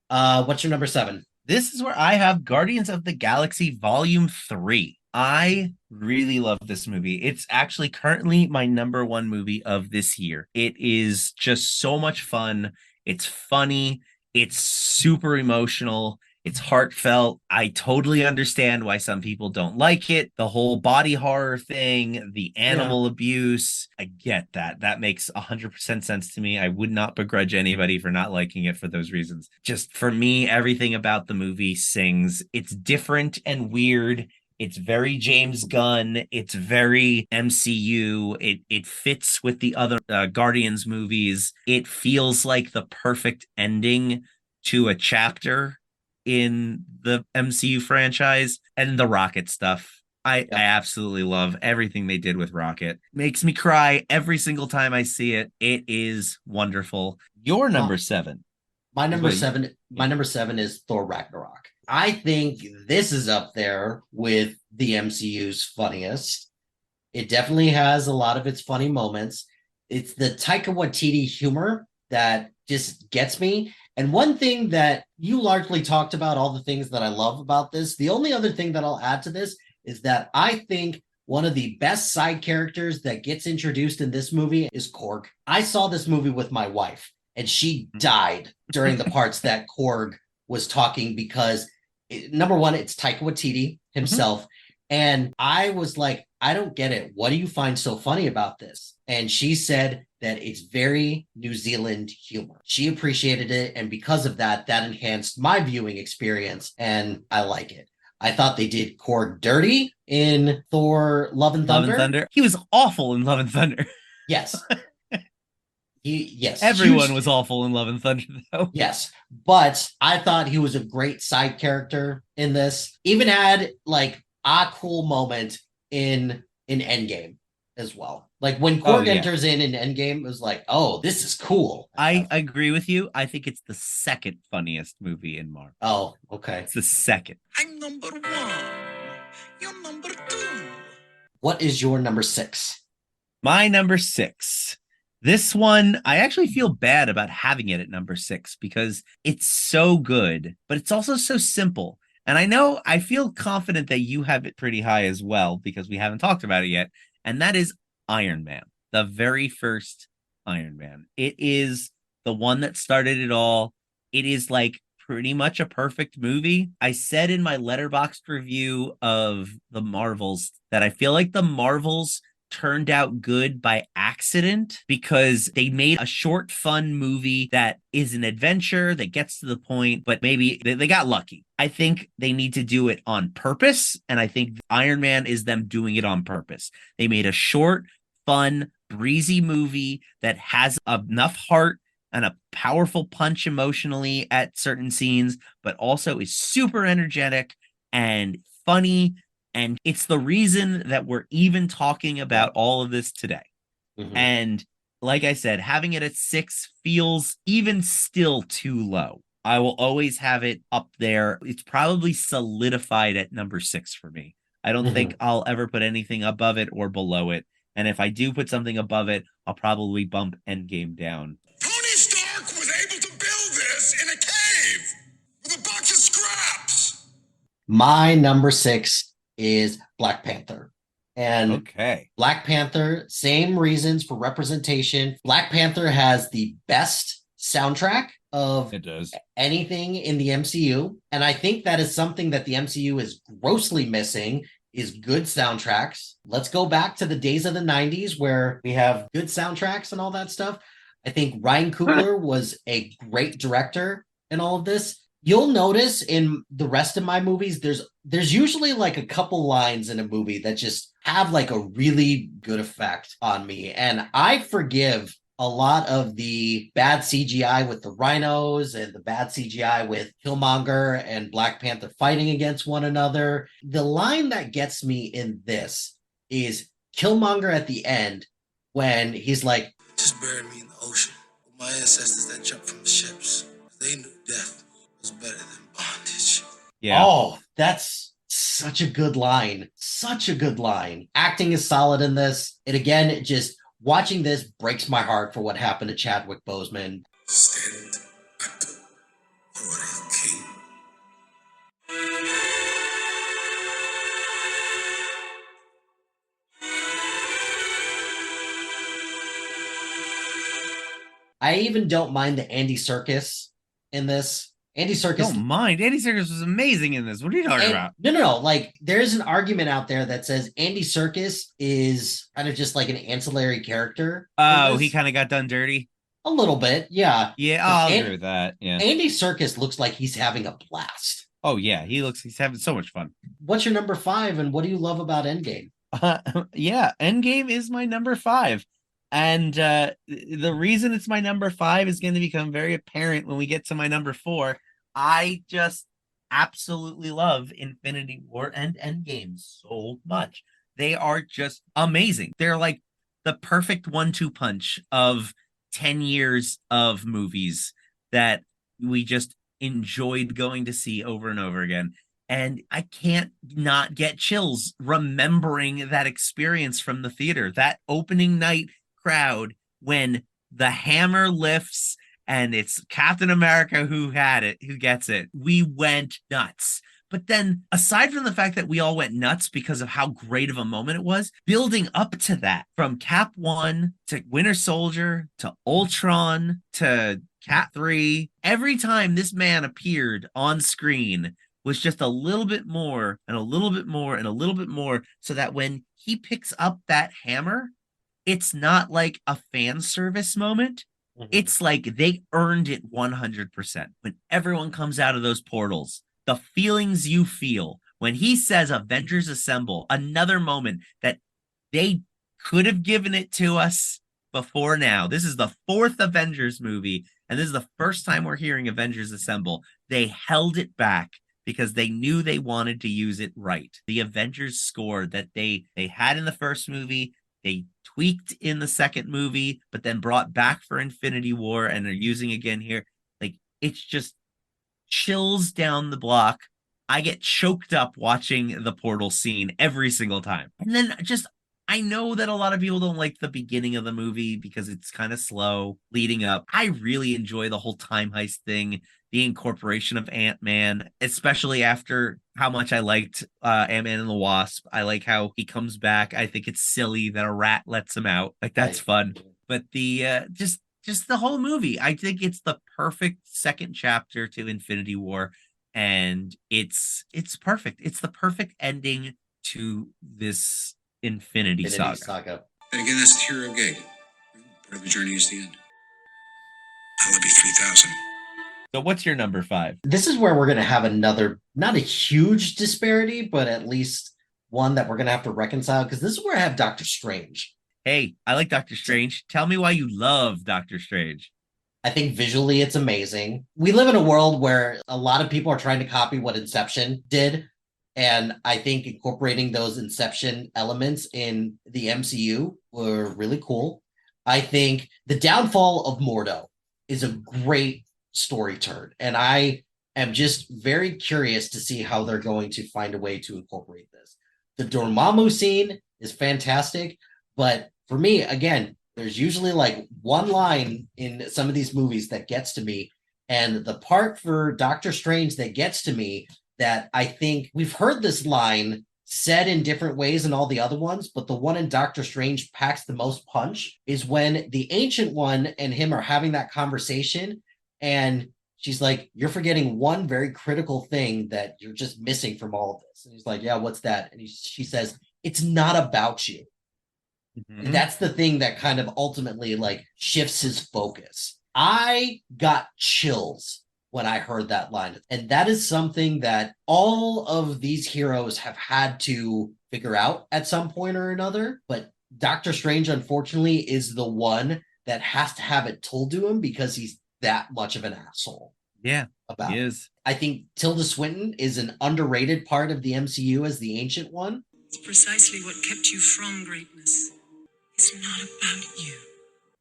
what's your number 7? This is where I have Guardians of the Galaxy Volume 3. I really love this movie. It's actually currently my number 1 movie of this year. It is just so much fun. It's funny. It's super emotional. It's heartfelt. I totally understand why some people don't like it. The whole body horror thing, the animal abuse. I get that. That makes 100% sense to me. I would not begrudge anybody for not liking it for those reasons. Just for me, everything about the movie sings. It's different and weird. It's very James Gunn. It's very MCU. It fits with the other Guardians movies. It feels like the perfect ending to a chapter in the MCU franchise. And the Rocket stuff. I absolutely love everything they did with Rocket. Makes me cry every single time I see it. It is wonderful. Your number 7. My number 7 is Thor Ragnarok. I think this is up there with the MCU's funniest. It definitely has a lot of its funny moments. It's the Taika Waititi humor that just gets me. And one thing that you largely talked about, all the things that I love about this, the only other thing that I'll add to this is that I think one of the best side characters that gets introduced in this movie is Korg. I saw this movie with my wife, and she died during the parts that Korg was talking because, number one, it's Taika Waititi himself. And I was like, I don't get it. What do you find so funny about this? And she said that it's very New Zealand humor. She appreciated it. And because of that, that enhanced my viewing experience. And I like it. I thought they did Korg dirty in Thor Love and Thunder. Love and Thunder. He was awful in Love and Thunder. Yes. Yes. Everyone was awful in Love and Thunder, though. Yes. But I thought he was a great side character in this. Even had like a cool moment in Endgame as well. Like when Korg enters in Endgame, it was like, oh, this is cool. I agree with you. I think it's the second funniest movie in Marvel. Oh, okay. It's the second. I'm number 1. You're number 2. What is your number 6? My number 6. This one, I actually feel bad about having it at number 6 because it's so good, but it's also so simple. And I feel confident that you have it pretty high as well because we haven't talked about it yet. And that is Iron Man, the very first Iron Man. It is the one that started it all. It is like pretty much a perfect movie. I said in my Letterboxd review of the Marvels that I feel like the Marvels turned out good by accident because they made a short, fun movie that is an adventure that gets to the point, but maybe they got lucky. I think they need to do it on purpose, and I think Iron Man is them doing it on purpose. They made a short, fun, breezy movie that has enough heart and a powerful punch emotionally at certain scenes, but also is super energetic and funny. And it's the reason that we're even talking about all of this today. And like I said, having it at 6 feels even still too low. I will always have it up there. It's probably solidified at number 6 for me. I don't think I'll ever put anything above it or below it. And if I do put something above it, I'll probably bump Endgame down. Tony Stark was able to build this in a cave with a bunch of scraps. My number 6 is Black Panther. And Black Panther, same reasons for representation. Black Panther has the best soundtrack of anything in the MCU. And I think that is something that the MCU is grossly missing, is good soundtracks. Let's go back to the days of the 90s where we have good soundtracks and all that stuff. I think Ryan Coogler was a great director in all of this. You'll notice in the rest of my movies, there's usually like a couple lines in a movie that just have like a really good effect on me. And I forgive a lot of the bad CGI with the rhinos and the bad CGI with Killmonger and Black Panther fighting against one another. The line that gets me in this is Killmonger at the end when he's like, just bury me in the ocean with my ancestors that jumped from the ships. They knew death was better than bondage. Yeah. Oh, that's such a good line. Such a good line. Acting is solid in this. And again, it just watching this breaks my heart for what happened to Chadwick Boseman. Stand up for our king. I even don't mind the Andy Serkis in this. Andy Serkis. Don't mind. Andy Serkis was amazing in this. What are you talking about? No. Like, there's an argument out there that says Andy Serkis is kind of just like an ancillary character. Oh, he kind of got done dirty. A little bit, yeah. Yeah, I'll agree with that. Yeah. Andy Serkis looks like he's having a blast. Oh yeah, he's having so much fun. What's your number 5, and what do you love about Endgame? Yeah, Endgame is my number 5. And the reason it's my number 5 is going to become very apparent when we get to my number 4. I just absolutely love Infinity War and Endgame so much. They are just amazing. They're like the perfect 1-2 punch of 10 years of movies that we just enjoyed going to see over and over again. And I can't not get chills remembering that experience from the theater, that opening night crowd when the hammer lifts and it's Captain America who gets it. We went nuts. But then, aside from the fact that we all went nuts because of how great of a moment it was, building up to that, from Cap 1 to Winter Soldier to Ultron to Cat 3, every time this man appeared on screen was just a little bit more and a little bit more and a little bit more, so that when he picks up that hammer, it's not like a fan service moment. It's like they earned it 100%. When everyone comes out of those portals, the feelings you feel when he says Avengers Assemble, another moment that they could have given it to us before now. This is the 4th Avengers movie, and this is the first time we're hearing Avengers Assemble. They held it back because they knew they wanted to use it right. The Avengers score that they had in the first movie, they tweaked in the second movie, but then brought back for Infinity War and are using again here. Like, it's just chills down the block. I get choked up watching the portal scene every single time. And then just, I know that a lot of people don't like the beginning of the movie because it's kind of slow leading up. I really enjoy the whole time heist thing, the incorporation of Ant-Man, especially after how much I liked Ant-Man and the Wasp. I like how he comes back. I think it's silly that a rat lets him out. Like, that's fun. But the just the whole movie, I think it's the perfect second chapter to Infinity War, and it's perfect. It's the perfect ending to this Infinity Saga. And again, that's the hero gig. Part of the journey is the end. I love you 3000. So what's your number 5? This is where we're going to have another, not a huge disparity, but at least one that we're going to have to reconcile, because this is where I have Doctor Strange. Hey, I like Doctor Strange. Tell me why you love Doctor Strange. I think visually it's amazing. We live in a world where a lot of people are trying to copy what Inception did. And I think incorporating those Inception elements in the MCU were really cool. I think the downfall of Mordo is a great story turn. And I am just very curious to see how they're going to find a way to incorporate this. The Dormammu scene is fantastic. But for me, again, there's usually like one line in some of these movies that gets to me. And the part for Doctor Strange that gets to me, that I think we've heard this line said in different ways in all the other ones, but the one in Doctor Strange packs the most punch, is when the Ancient One and him are having that conversation, and she's like, you're forgetting one very critical thing that you're just missing from all of this. And he's like, yeah, what's that? And she says, it's not about you. And that's the thing that kind of ultimately like shifts his focus. I got chills when I heard that line. And that is something that all of these heroes have had to figure out at some point or another. But Doctor Strange, unfortunately, is the one that has to have it told to him because he's that much of an asshole. Yeah, about he it. is. I think Tilda Swinton is an underrated part of the MCU as the Ancient One. It's precisely what kept you from greatness. It's not about you.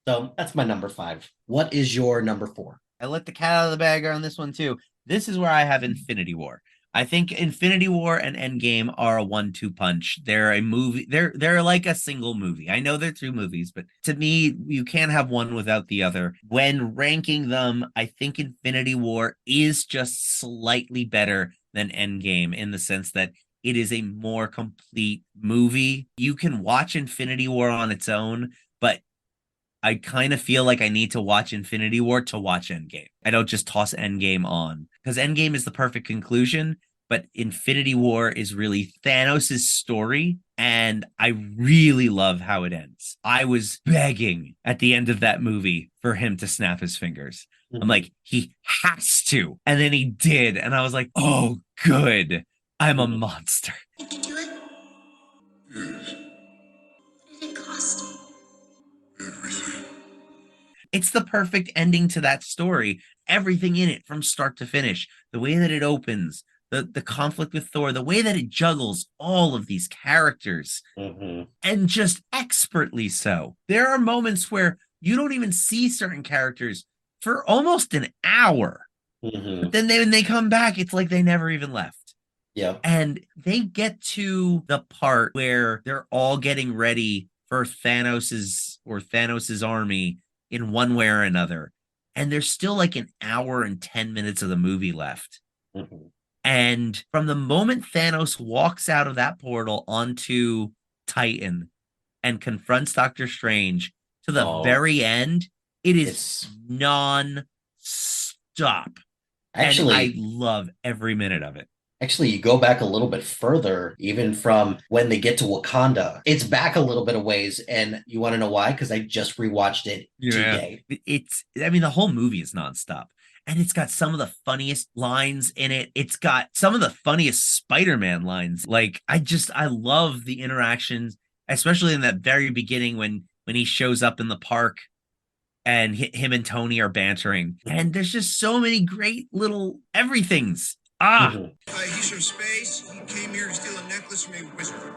So that's my number 5. What is your number 4? I let the cat out of the bag on this one too. This is where I have Infinity War. I think Infinity War and Endgame are a 1-2 punch. They're a movie. They're like a single movie. I know they're 2 movies, but to me, you can't have one without the other. When ranking them, I think Infinity War is just slightly better than Endgame in the sense that it is a more complete movie. You can watch Infinity War on its own, but I kind of feel like I need to watch Infinity War to watch Endgame. I don't just toss Endgame on, because Endgame is the perfect conclusion, but Infinity War is really Thanos' story, and I really love how it ends. I was begging at the end of that movie for him to snap his fingers. I'm like, he has to. And then he did, and I was like, oh, good. I'm a monster. Did you do it? Yes, What did it cost? everything. It's the perfect ending to that story. Everything in it from start to finish. The way that it opens, the conflict with Thor, the way that it juggles all of these characters, and just expertly so. There are moments where you don't even see certain characters for almost an hour. But then when they come back, it's like they never even left. Yeah. And they get to the part where they're all getting ready for Thanos's army in one way or another. And there's still like an hour and 10 minutes of the movie left. And from the moment Thanos walks out of that portal onto Titan and confronts Doctor Strange to the very end, it is non-stop. Actually, and I love every minute of it. Actually, you go back a little bit further, even from when they get to Wakanda. It's back a little bit of ways, and you want to know why? Because I just rewatched it today. The whole movie is nonstop. And it's got some of the funniest lines in it. It's got some of the funniest Spider-Man lines. Like, I love the interactions, especially in that very beginning when he shows up in the park and him and Tony are bantering. And there's just so many great little everythings. He's from space. He came here to steal a necklace from a wizard.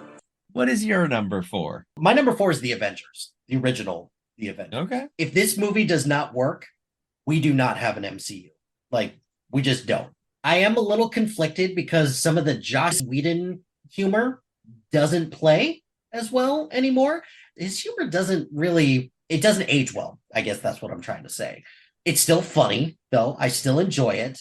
What is your number 4? My number 4 is The Avengers, the original The Avengers. Okay. If this movie does not work, we do not have an MCU. Like, we just don't. I am a little conflicted because some of the Joss Whedon humor doesn't play as well anymore. His humor doesn't age well. I guess that's what I'm trying to say. It's still funny, though. I still enjoy it.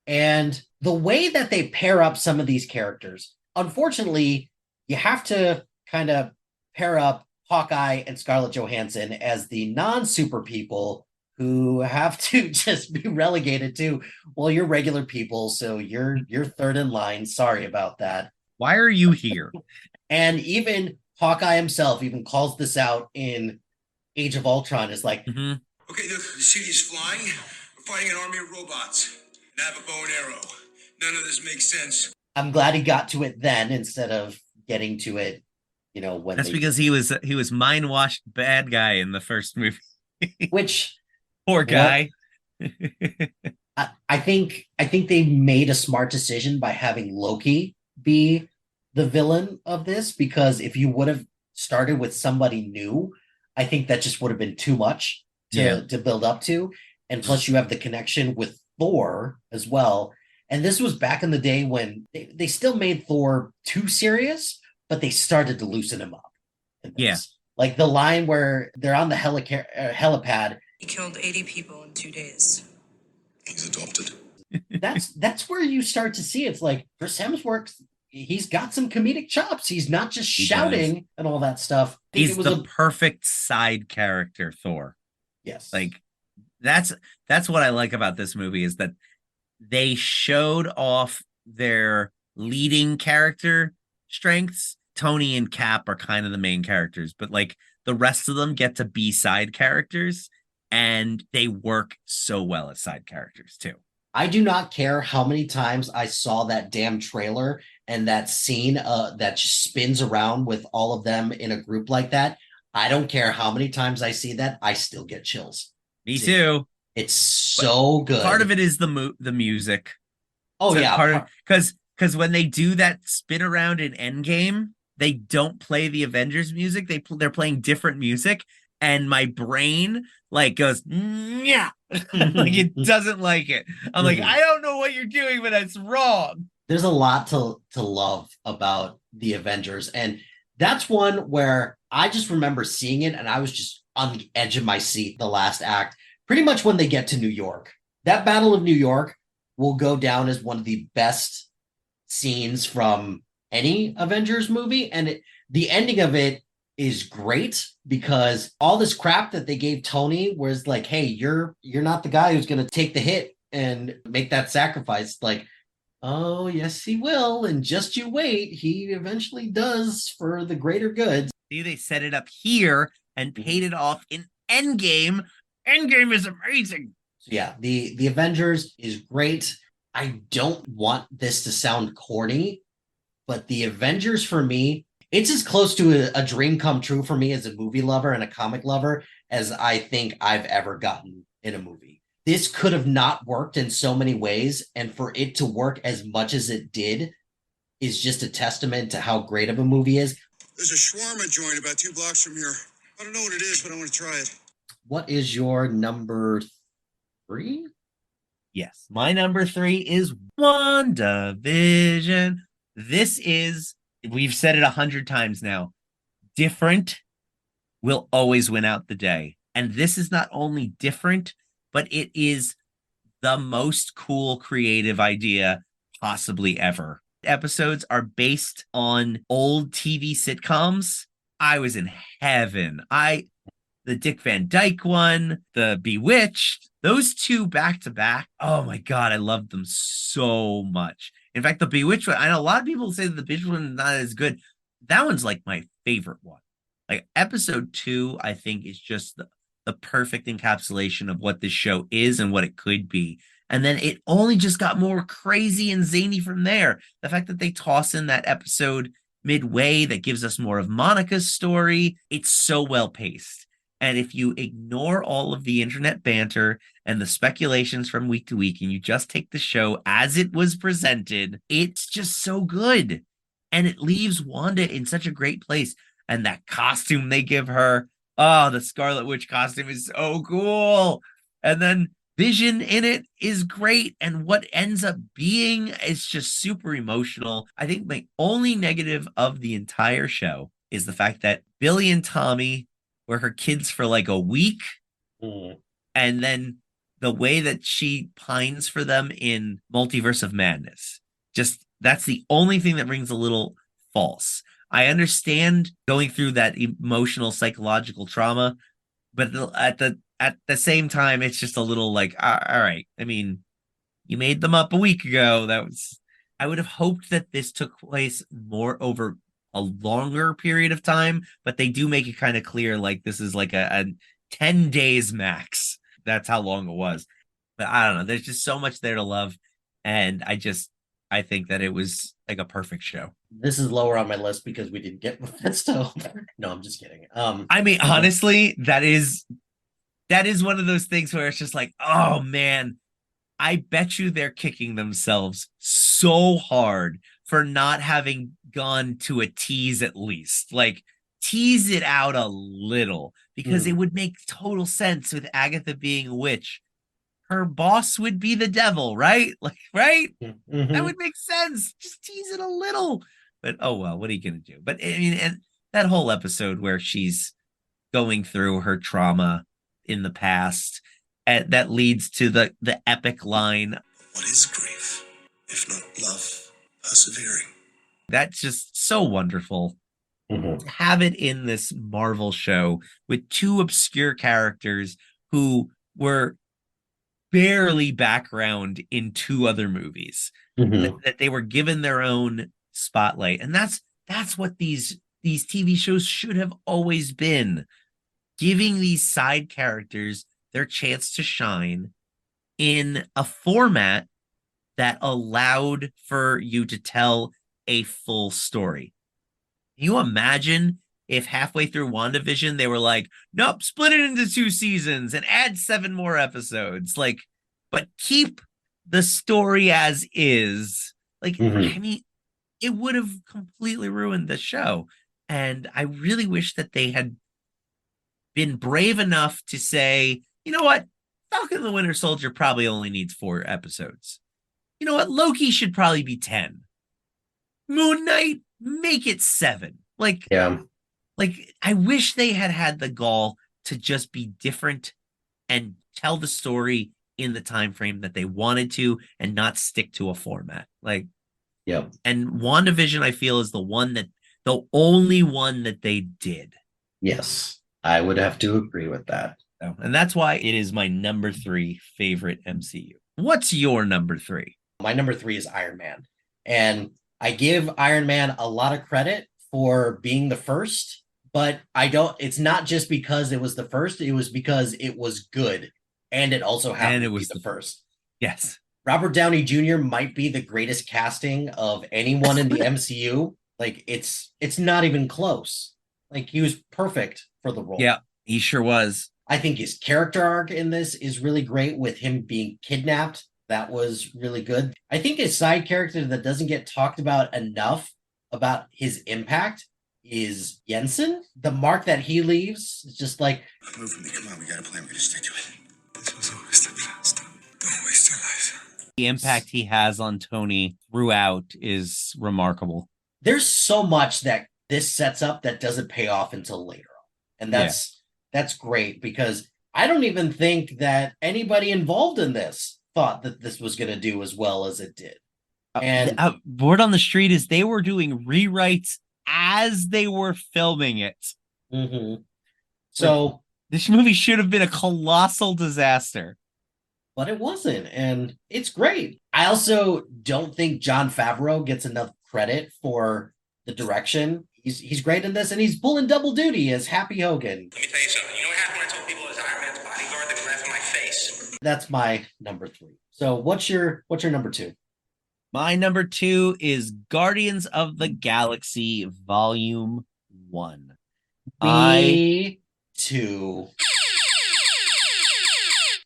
And the way that they pair up some of these characters, unfortunately, you have to kind of pair up Hawkeye and Scarlett Johansson as the non-super people who have to just be relegated to, well, you're regular people, so you're third in line. Sorry about that. Why are you here? And even Hawkeye himself even calls this out in Age of Ultron. Is like, Okay, the city is flying. We're fighting an army of robots. And I have a bow and arrow. None of this makes sense. I'm glad he got to it then instead of getting to it, when that's because he was mind washed bad guy in the first movie. Which poor guy. I think they made a smart decision by having Loki be the villain of this, because if you would have started with somebody new, I think that just would have been too much to build up to. And plus you have the connection with Thor as well. And this was back in the day when they still made Thor too serious, but they started to loosen him up. Yeah. Like the line where they're on the helipad. He killed 80 people in 2 days. He's adopted. That's where you start to see it's like Chris Hemsworth, he's got some comedic chops. He's not just shouting and all that stuff. He's the perfect side character Thor. Yes. Like that's what I like about this movie is that they showed off their leading character strengths. Tony and Cap are kind of the main characters, but like the rest of them get to be side characters, and they work so well as side characters too. I do not care how many times I saw that damn trailer and that scene that just spins around with all of them in a group like that. I don't care how many times I see that. I still get chills. Me too. It's so good. Part of it is the music. Oh, so yeah. Because when they do that spin around in Endgame, they don't play the Avengers music. They're playing different music. And my brain like goes, yeah, like it doesn't like it. I'm like, I don't know what you're doing, but it's wrong. There's a lot to love about the Avengers. And that's one where I just remember seeing it and I was just on the edge of my seat the last act, pretty much when they get to New York. That Battle of New York will go down as one of the best scenes from any Avengers movie. And the ending of it is great because all this crap that they gave Tony was like, hey, you're not the guy who's going to take the hit and make that sacrifice. Like, oh, yes, he will. And just you wait. He eventually does for the greater good. See, they set it up here and paid it off in Endgame. Endgame is amazing. So yeah, the Avengers is great. I don't want this to sound corny, but the Avengers for me, it's as close to a dream come true for me as a movie lover and a comic lover as I think I've ever gotten in a movie. This could have not worked in so many ways, and for it to work as much as it did is just a testament to how great of a movie is. There's a shawarma joint about 2 blocks from here. I don't know what it is, but I want to try it. What is your number 3? Yes, my number 3 is WandaVision. This is, we've said it 100 times now, different will always win out the day. And this is not only different, but it is the most cool creative idea possibly ever. Episodes are based on old TV sitcoms. I was in heaven. The Dick Van Dyke one, the Bewitched, those two back to back. Oh my God, I loved them so much. In fact, the Bewitched one, I know a lot of people say that the Bewitched one is not as good. That one's like my favorite one. Like episode 2, I think is just the perfect encapsulation of what this show is and what it could be. And then it only just got more crazy and zany from there. The fact that they toss in that episode midway that gives us more of Monica's story, it's so well paced. And if you ignore all of the internet banter and the speculations from week to week, and you just take the show as it was presented, it's just so good. And it leaves Wanda in such a great place. And that costume they give her, oh, the Scarlet Witch costume is so cool. And then Vision in it is great. And what ends up being is just super emotional. I think my only negative of the entire show is the fact that Billy and Tommy were her kids for like a week. And then the way that she pines for them in Multiverse of Madness, just that's the only thing that rings a little false. I understand going through that emotional psychological trauma, but at the same time, it's just a little like, all right. I mean, you made them up a week ago. I would have hoped that this took place more over a longer period of time, but they do make it kind of clear like this is like a 10 days max. That's how long it was. But I don't know. There's just so much there to love. And I think that it was like a perfect show. This is lower on my list because we didn't get Mephisto. No, I'm just kidding. I mean, honestly, that is one of those things where it's just like, oh man, I bet you they're kicking themselves so hard for not having gone to a tease at least. Like, tease it out a little, because it would make total sense with Agatha being a witch. Her boss would be the devil, right? Like, right? That would make sense. Just tease it a little. But oh well, what are you gonna do? But I mean, and that whole episode where she's going through her trauma in the past, and that leads to the epic line, What is grief, if not love persevering? That's just so wonderful. To have it in this Marvel show with two obscure characters who were barely background in 2 other movies, that they were given their own spotlight. And that's what these TV shows should have always been, giving these side characters their chance to shine in a format that allowed for you to tell a full story. Can you imagine if halfway through WandaVision they were like, nope, split it into 2 seasons and add 7 more episodes, like, but keep the story as is. Like, I mean, it would have completely ruined the show. And I really wish that they had been brave enough to say, you know what, Falcon and the Winter Soldier probably only needs 4 episodes. You know what, Loki should probably be 10. Moon Knight, make it 7. Like, I wish they had the gall to just be different and tell the story in the time frame that they wanted to and not stick to a format. Like, and WandaVision, I feel, is the only one that they did. Yes, I would have to agree with that. And that's why it is my number 3 favorite MCU. What's your number 3? My number 3 is Iron Man. And I give Iron Man a lot of credit for being the first, but it's not just because it was the first, it was because it was good. And it also happened to be the first. Yes. Robert Downey Jr. might be the greatest casting of anyone in the MCU. Like, it's not even close. Like, he was perfect for the role. Yeah, he sure was. I think his character arc in this is really great, with him being kidnapped. That was really good. I think his side character that doesn't get talked about enough about his impact is Jensen. The mark that he leaves is just like, Move from me, come on, we got a plan, we're gonna stick to it. This was always the plan. Don't waste your life. The impact he has on Tony throughout is remarkable. There's so much that this sets up that doesn't pay off until later on. And that's great, because I don't even think that anybody involved in this thought that this was going to do as well as it did. And word on the street is they were doing rewrites as they were filming it. So this movie should have been a colossal disaster. But it wasn't, and it's great. I also don't think Jon Favreau gets enough credit for the direction. He's great in this, and he's pulling double duty as Happy Hogan. Let me tell you something. You know what happened when I told people it was Iron Man's bodyguard? They would laugh in my face. That's my number 3. So what's your number 2? My number 2 is Guardians of the Galaxy Volume 1. Me too.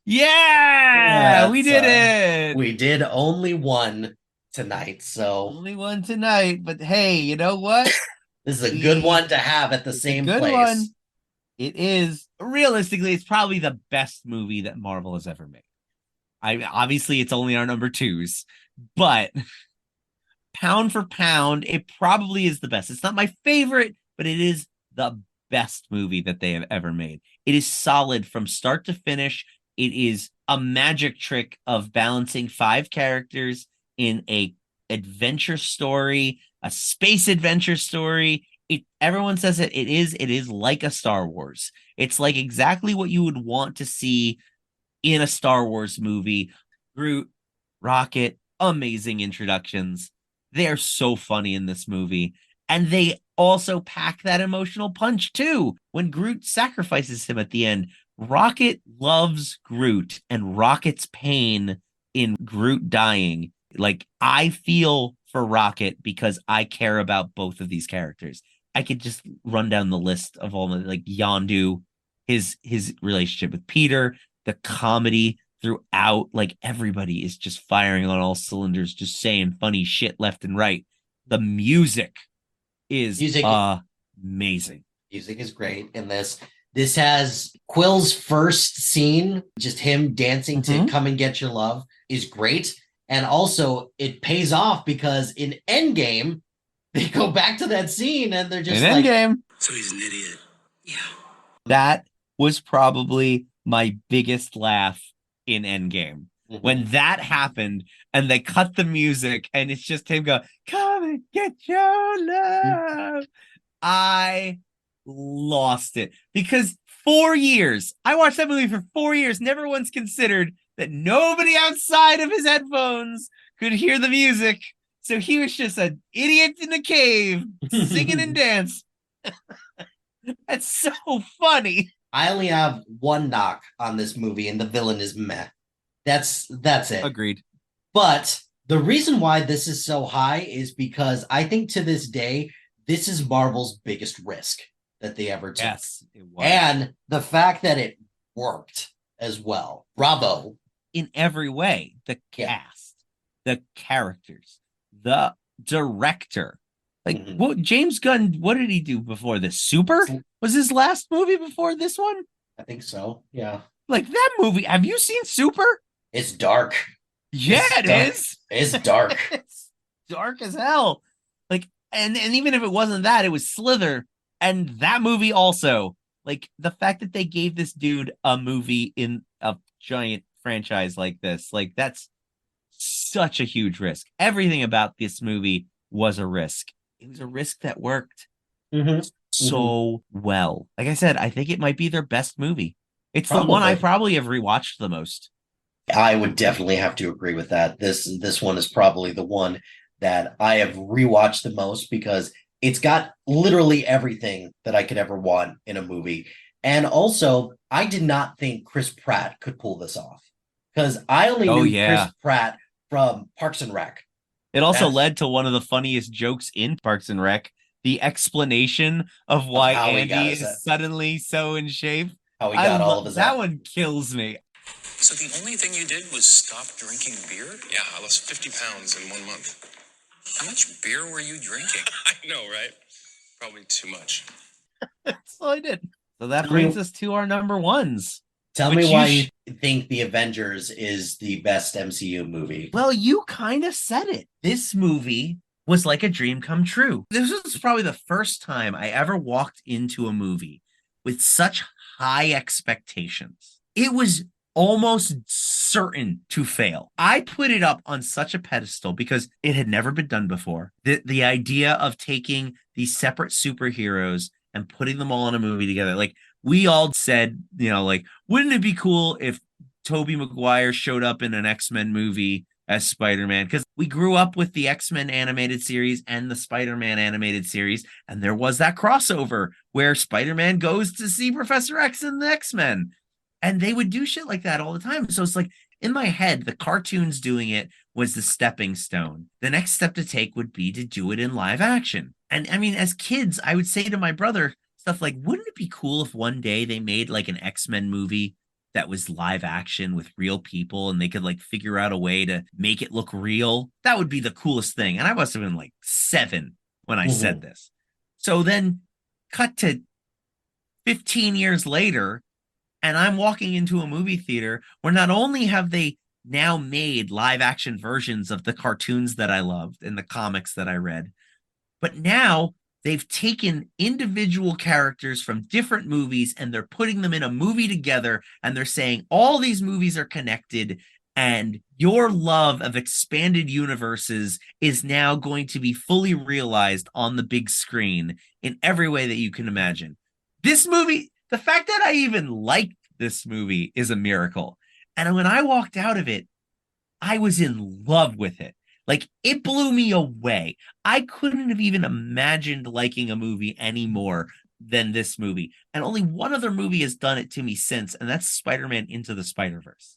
Yeah, we did it. We did only one tonight, so only one tonight. But hey, you know what? This is a good one to have at the same place. One. It is. Realistically, it's probably the best movie that Marvel has ever made. Obviously it's only our number 2s, but pound for pound, it probably is the best. It's not my favorite, but it is the best movie that they have ever made. It is solid from start to finish. It is a magic trick of balancing 5 characters in a adventure story, a space adventure story. Everyone says it is like a Star Wars. It's like exactly what you would want to see in a Star Wars movie. Groot, Rocket, amazing introductions. They're so funny in this movie. And they also pack that emotional punch too. When Groot sacrifices him at the end, Rocket loves Groot, and Rocket's pain in Groot dying. Like, I feel for Rocket because I care about both of these characters. I could just run down the list of all the, like, Yondu, his relationship with Peter, the comedy throughout. Like, everybody is just firing on all cylinders, just saying funny shit left and right. The music is amazing. Music is great in this. This has Quill's first scene, just him dancing to Come and Get Your Love, is great. And also, it pays off because in Endgame, they go back to that scene and they're just like... Endgame. So he's an idiot. Yeah. That was probably my biggest laugh in Endgame. When that happened and they cut the music and it's just him go, come and get your love. I lost it because 4 years, I watched that movie for 4 years, never once considered that nobody outside of his headphones could hear the music. So he was just an idiot in the cave singing and dance. That's so funny. I only have one knock on this movie, and the villain is meh. That's it. Agreed. But the reason why this is so high is because I think to this day, this is Marvel's biggest risk that they ever took. Yes, it was. And the fact that it worked as well. Bravo. In every way. The cast, the characters, the director. Like, what James Gunn, what did he do before this? Super? Was his last movie before this one? I think so, yeah. Like, that movie, have you seen Super? It's dark. Yeah, It's dark. It's dark as hell. Like, and even if it wasn't that, it was Slither. And that movie also. Like, the fact that they gave this dude a movie in a giant franchise like this, like, that's such a huge risk. Everything about this movie was a risk. It was a risk that worked so well. Like I said, I think it might be their best movie. It's the one I probably have rewatched the most. I would definitely have to agree with that. This one is probably the one that I have rewatched the most because it's got literally everything that I could ever want in a movie. And also, I did not think Chris Pratt could pull this off because I only knew Chris Pratt from Parks and Rec. It also led to one of the funniest jokes in Parks and Rec, the explanation of why Andy is suddenly so in shape. How he got all of his that one kills me. So the only thing you did was stop drinking beer? Yeah, I lost 50 pounds in 1 month. How much beer were you drinking? I know, right? Probably too much. That's all I did. So that brings us to our number ones. Tell me why you think The Avengers is the best MCU movie. Well, you kind of said it. This movie was like a dream come true. This was probably the first time I ever walked into a movie with such high expectations. It was almost certain to fail. I put it up on such a pedestal because it had never been done before. The idea of taking these separate superheroes and putting them all in a movie together. Like, we all said, like, wouldn't it be cool if Tobey Maguire showed up in an X-Men movie as Spider-Man? Because we grew up with the X-Men animated series and the Spider-Man animated series, and there was that crossover where Spider-Man goes to see Professor X and the X-Men. And they would do shit like that all the time. So it's like, in my head, the cartoons doing it was the stepping stone. The next step to take would be to do it in live action. And I mean, as kids, I would say to my brother stuff like, wouldn't it be cool if one day they made like an X-Men movie that was live action with real people and they could like figure out a way to make it look real? That would be the coolest thing. And I must have been like 7 when I said this. So then cut to 15 years later, and I'm walking into a movie theater where not only have they now made live action versions of the cartoons that I loved and the comics that I read, but now they've taken individual characters from different movies and they're putting them in a movie together, and they're saying all these movies are connected, and your love of expanded universes is now going to be fully realized on the big screen in every way that you can imagine. This movie, the fact that I even liked this movie is a miracle. And when I walked out of it, I was in love with it. Like, it blew me away. I couldn't have even imagined liking a movie any more than this movie. And only one other movie has done it to me since, and that's Spider-Man Into the Spider-Verse.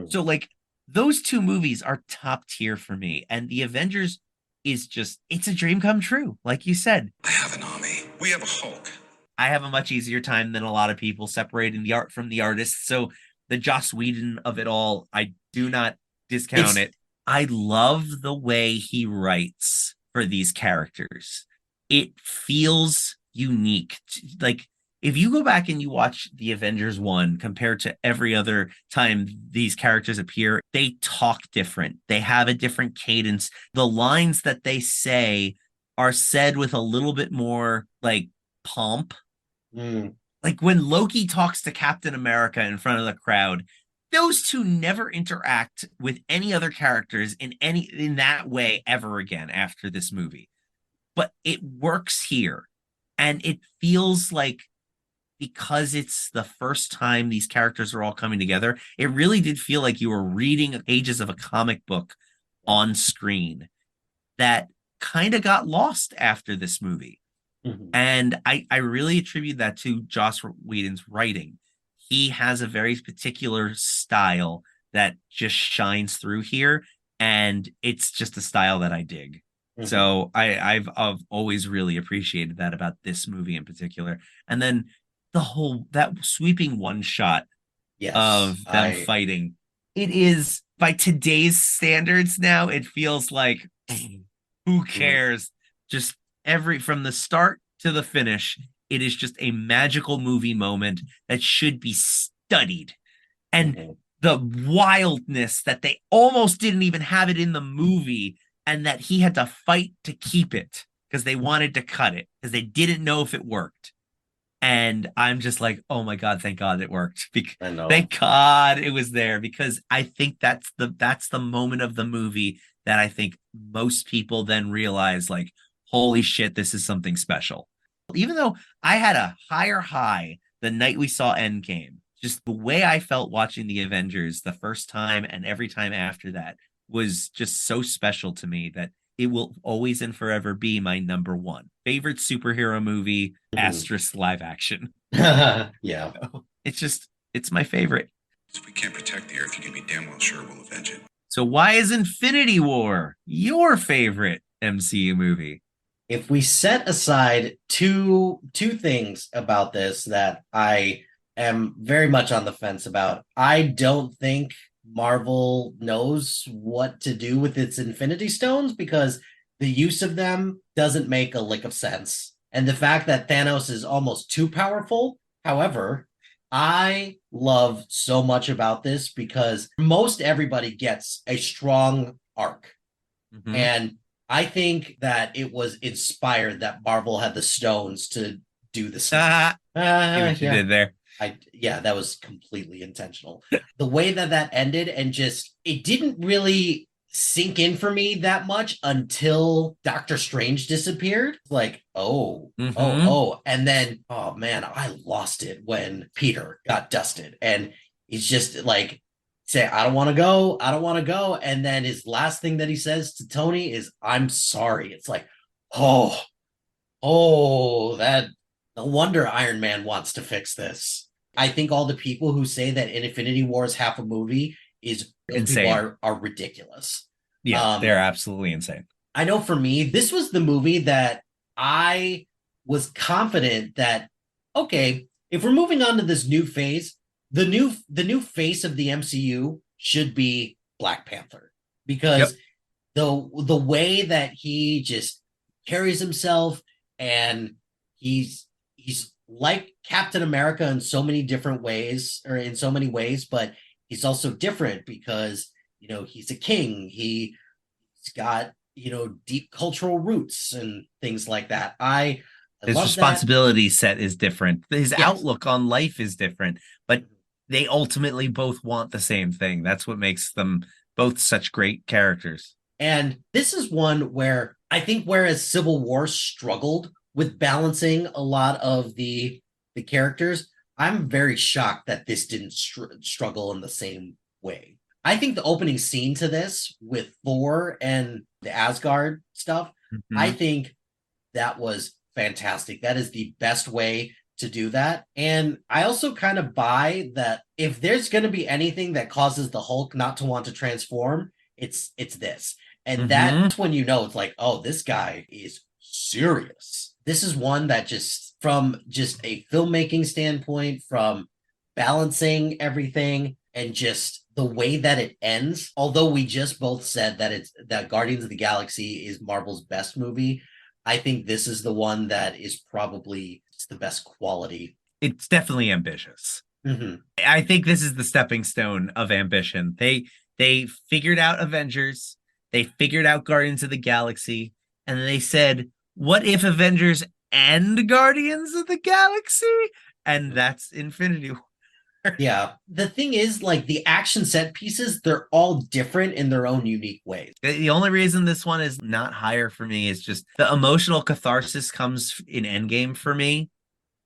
So, like, those 2 movies are top tier for me. And the Avengers is just, it's a dream come true. Like you said. I have an army. We have a Hulk. I have a much easier time than a lot of people separating the art from the artist. So the Joss Whedon of it all, I do not discount it. I love the way he writes for these characters. It feels unique. Like, if you go back and you watch the Avengers 1 compared to every other time these characters appear, they talk different. They have a different cadence. The lines that they say are said with a little bit more like pomp. Like when Loki talks to Captain America in front of the crowd, those 2 never interact with any other characters in that way ever again after this movie. But it works here. And it feels like, because it's the first time these characters are all coming together, it really did feel like you were reading pages of a comic book on screen that kind of got lost after this movie. And I really attribute that to Joss Whedon's writing. He has a very particular style that just shines through here, and it's just a style that I dig. So I've always really appreciated that about this movie in particular. And then that sweeping one shot of them fighting, it is, by today's standards now, it feels like, who cares? Just from the start to the finish, it is just a magical movie moment that should be studied. And the wildness that they almost didn't even have it in the movie, and that he had to fight to keep it because they wanted to cut it because they didn't know if it worked. And I'm just like, oh my God, thank God it worked. Thank God it was there, because I think that's the moment of the movie that I think most people then realize, like, holy shit, this is something special. Even though I had a higher high the night we saw Endgame, just the way I felt watching the Avengers the first time and every time after that was just so special to me that it will always and forever be my number 1 favorite superhero movie, asterisk live action. Yeah. It's my favorite. If we can't protect the Earth, you can be damn well sure we'll avenge it. So why is Infinity War your favorite MCU movie? If we set aside two things about this that I am very much on the fence about, I don't think Marvel knows what to do with its Infinity Stones, because the use of them doesn't make a lick of sense. And the fact that Thanos is almost too powerful. However, I love so much about this because most everybody gets a strong arc. And I think that it was inspired that Marvel had the stones to do this. See what you did there. Yeah, that was completely intentional. The way that ended, and just it didn't really sink in for me that much until Doctor Strange disappeared. Like, and then, oh man, I lost it when Peter got dusted, and he's just like, say, I don't want to go, I don't want to go, and then his last thing that he says to Tony is, "I'm sorry." It's like, that no wonder Iron Man wants to fix this. I think all the people who say that Infinity War is half a movie is insane. Are ridiculous. Yeah, they're absolutely insane. I know for me, this was the movie that I was confident that, okay, if we're moving on to this new phase, the new face of the MCU should be Black Panther, because the way that he just carries himself, and he's like Captain America in so many different ways, or in so many ways, but he's also different because, he's a king. He's got, deep cultural roots and things like that. His responsibility set is different. His outlook on life is different, but they ultimately both want the same thing. That's what makes them both such great characters. And this is one where I think, whereas Civil War struggled with balancing a lot of the characters, I'm very shocked that this didn't struggle in the same way. I think the opening scene to this with Thor and the Asgard stuff, I think that was fantastic. That is the best way to do that. And I also kind of buy that if there's going to be anything that causes the Hulk not to want to transform, it's this. And that's when it's like, oh, this guy is serious. This is one that just, from just a filmmaking standpoint, from balancing everything, and just the way that it ends, although we just both said that Guardians of the Galaxy is Marvel's best movie, I think this is the one that is probably the best quality. It's definitely ambitious. I think this is the stepping stone of ambition. They figured out Avengers, they figured out Guardians of the Galaxy, and they said, what if Avengers and Guardians of the Galaxy? And that's Infinity War. Yeah. The thing is, like, the action set pieces, they're all different in their own unique ways. The only reason this one is not higher for me is just the emotional catharsis comes in Endgame for me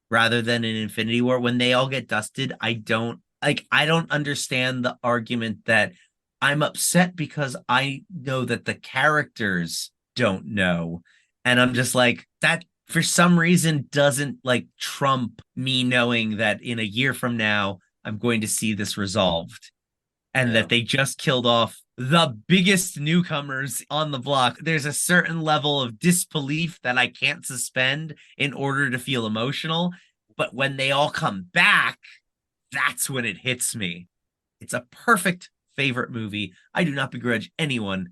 rather than in Infinity War. When they all get dusted, I don't understand the argument that I'm upset because I know that the characters don't know. And I'm just like, that for some reason doesn't like trump me knowing that in a year from now, I'm going to see this resolved, and that they just killed off the biggest newcomers on the block. There's a certain level of disbelief that I can't suspend in order to feel emotional. But when they all come back, that's when it hits me. It's a perfect favorite movie. I do not begrudge anyone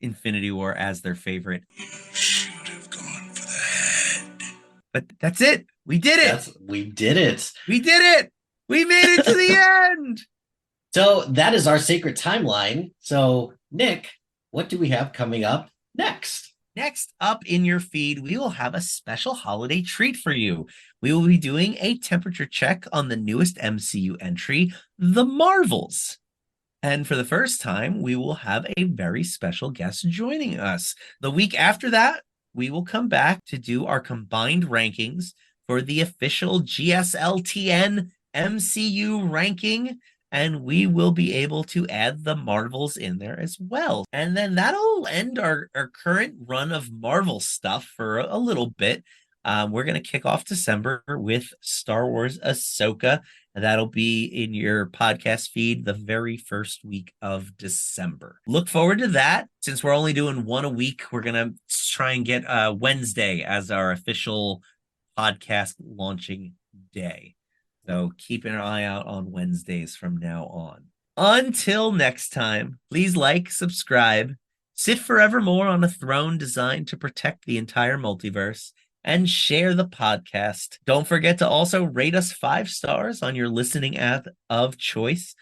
Infinity War as their favorite. Should have gone for the head. But that's it. We did it. We did it. We did it. We made it to the end. So that is our sacred timeline. So, Nick, what do we have coming up next? Next up in your feed, we will have a special holiday treat for you. We will be doing a temperature check on the newest MCU entry, The Marvels. And for the first time, we will have a very special guest joining us. The week after that, we will come back to do our combined rankings for the official GSLTN MCU ranking, and we will be able to add the Marvels in there as well. And then that'll end our current run of Marvel stuff for a little bit. We're going to kick off December with Star Wars Ahsoka, and that'll be in your podcast feed the very first week of December. Look forward to that. Since we're only doing one a week, we're going to try and get Wednesday as our official podcast launching day. So keep an eye out on Wednesdays from now on. Until next time, please like, subscribe, sit forevermore on a throne designed to protect the entire multiverse, and share the podcast. Don't forget to also rate us 5 stars on your listening app of choice.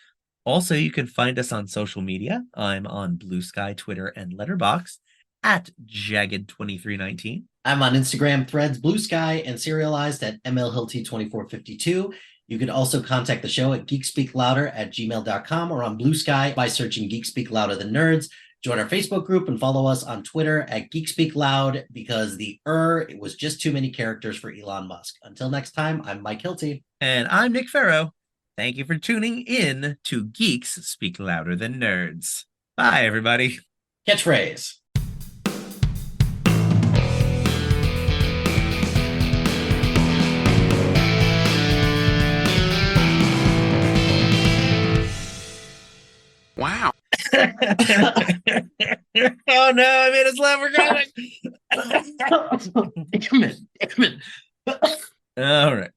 Also, you can find us on social media. I'm on Blue Sky, Twitter, and Letterboxd at Jagged2319. I'm on Instagram, Threads, Blue Sky, and serialized at MLHilty2452. You can also contact the show at geekspeaklouder@gmail.com or on Blue Sky by searching Geek Speak Louder Than Nerds. Join our Facebook group and follow us on Twitter at Geek Speak Loud because it was just too many characters for Elon Musk. Until next time, I'm Mike Hilty. And I'm Nick Farrow. Thank you for tuning in to Geeks Speak Louder Than Nerds. Bye, everybody. Catchphrase. Wow. Oh no, I made us laugh. We're going. Damn it. All right.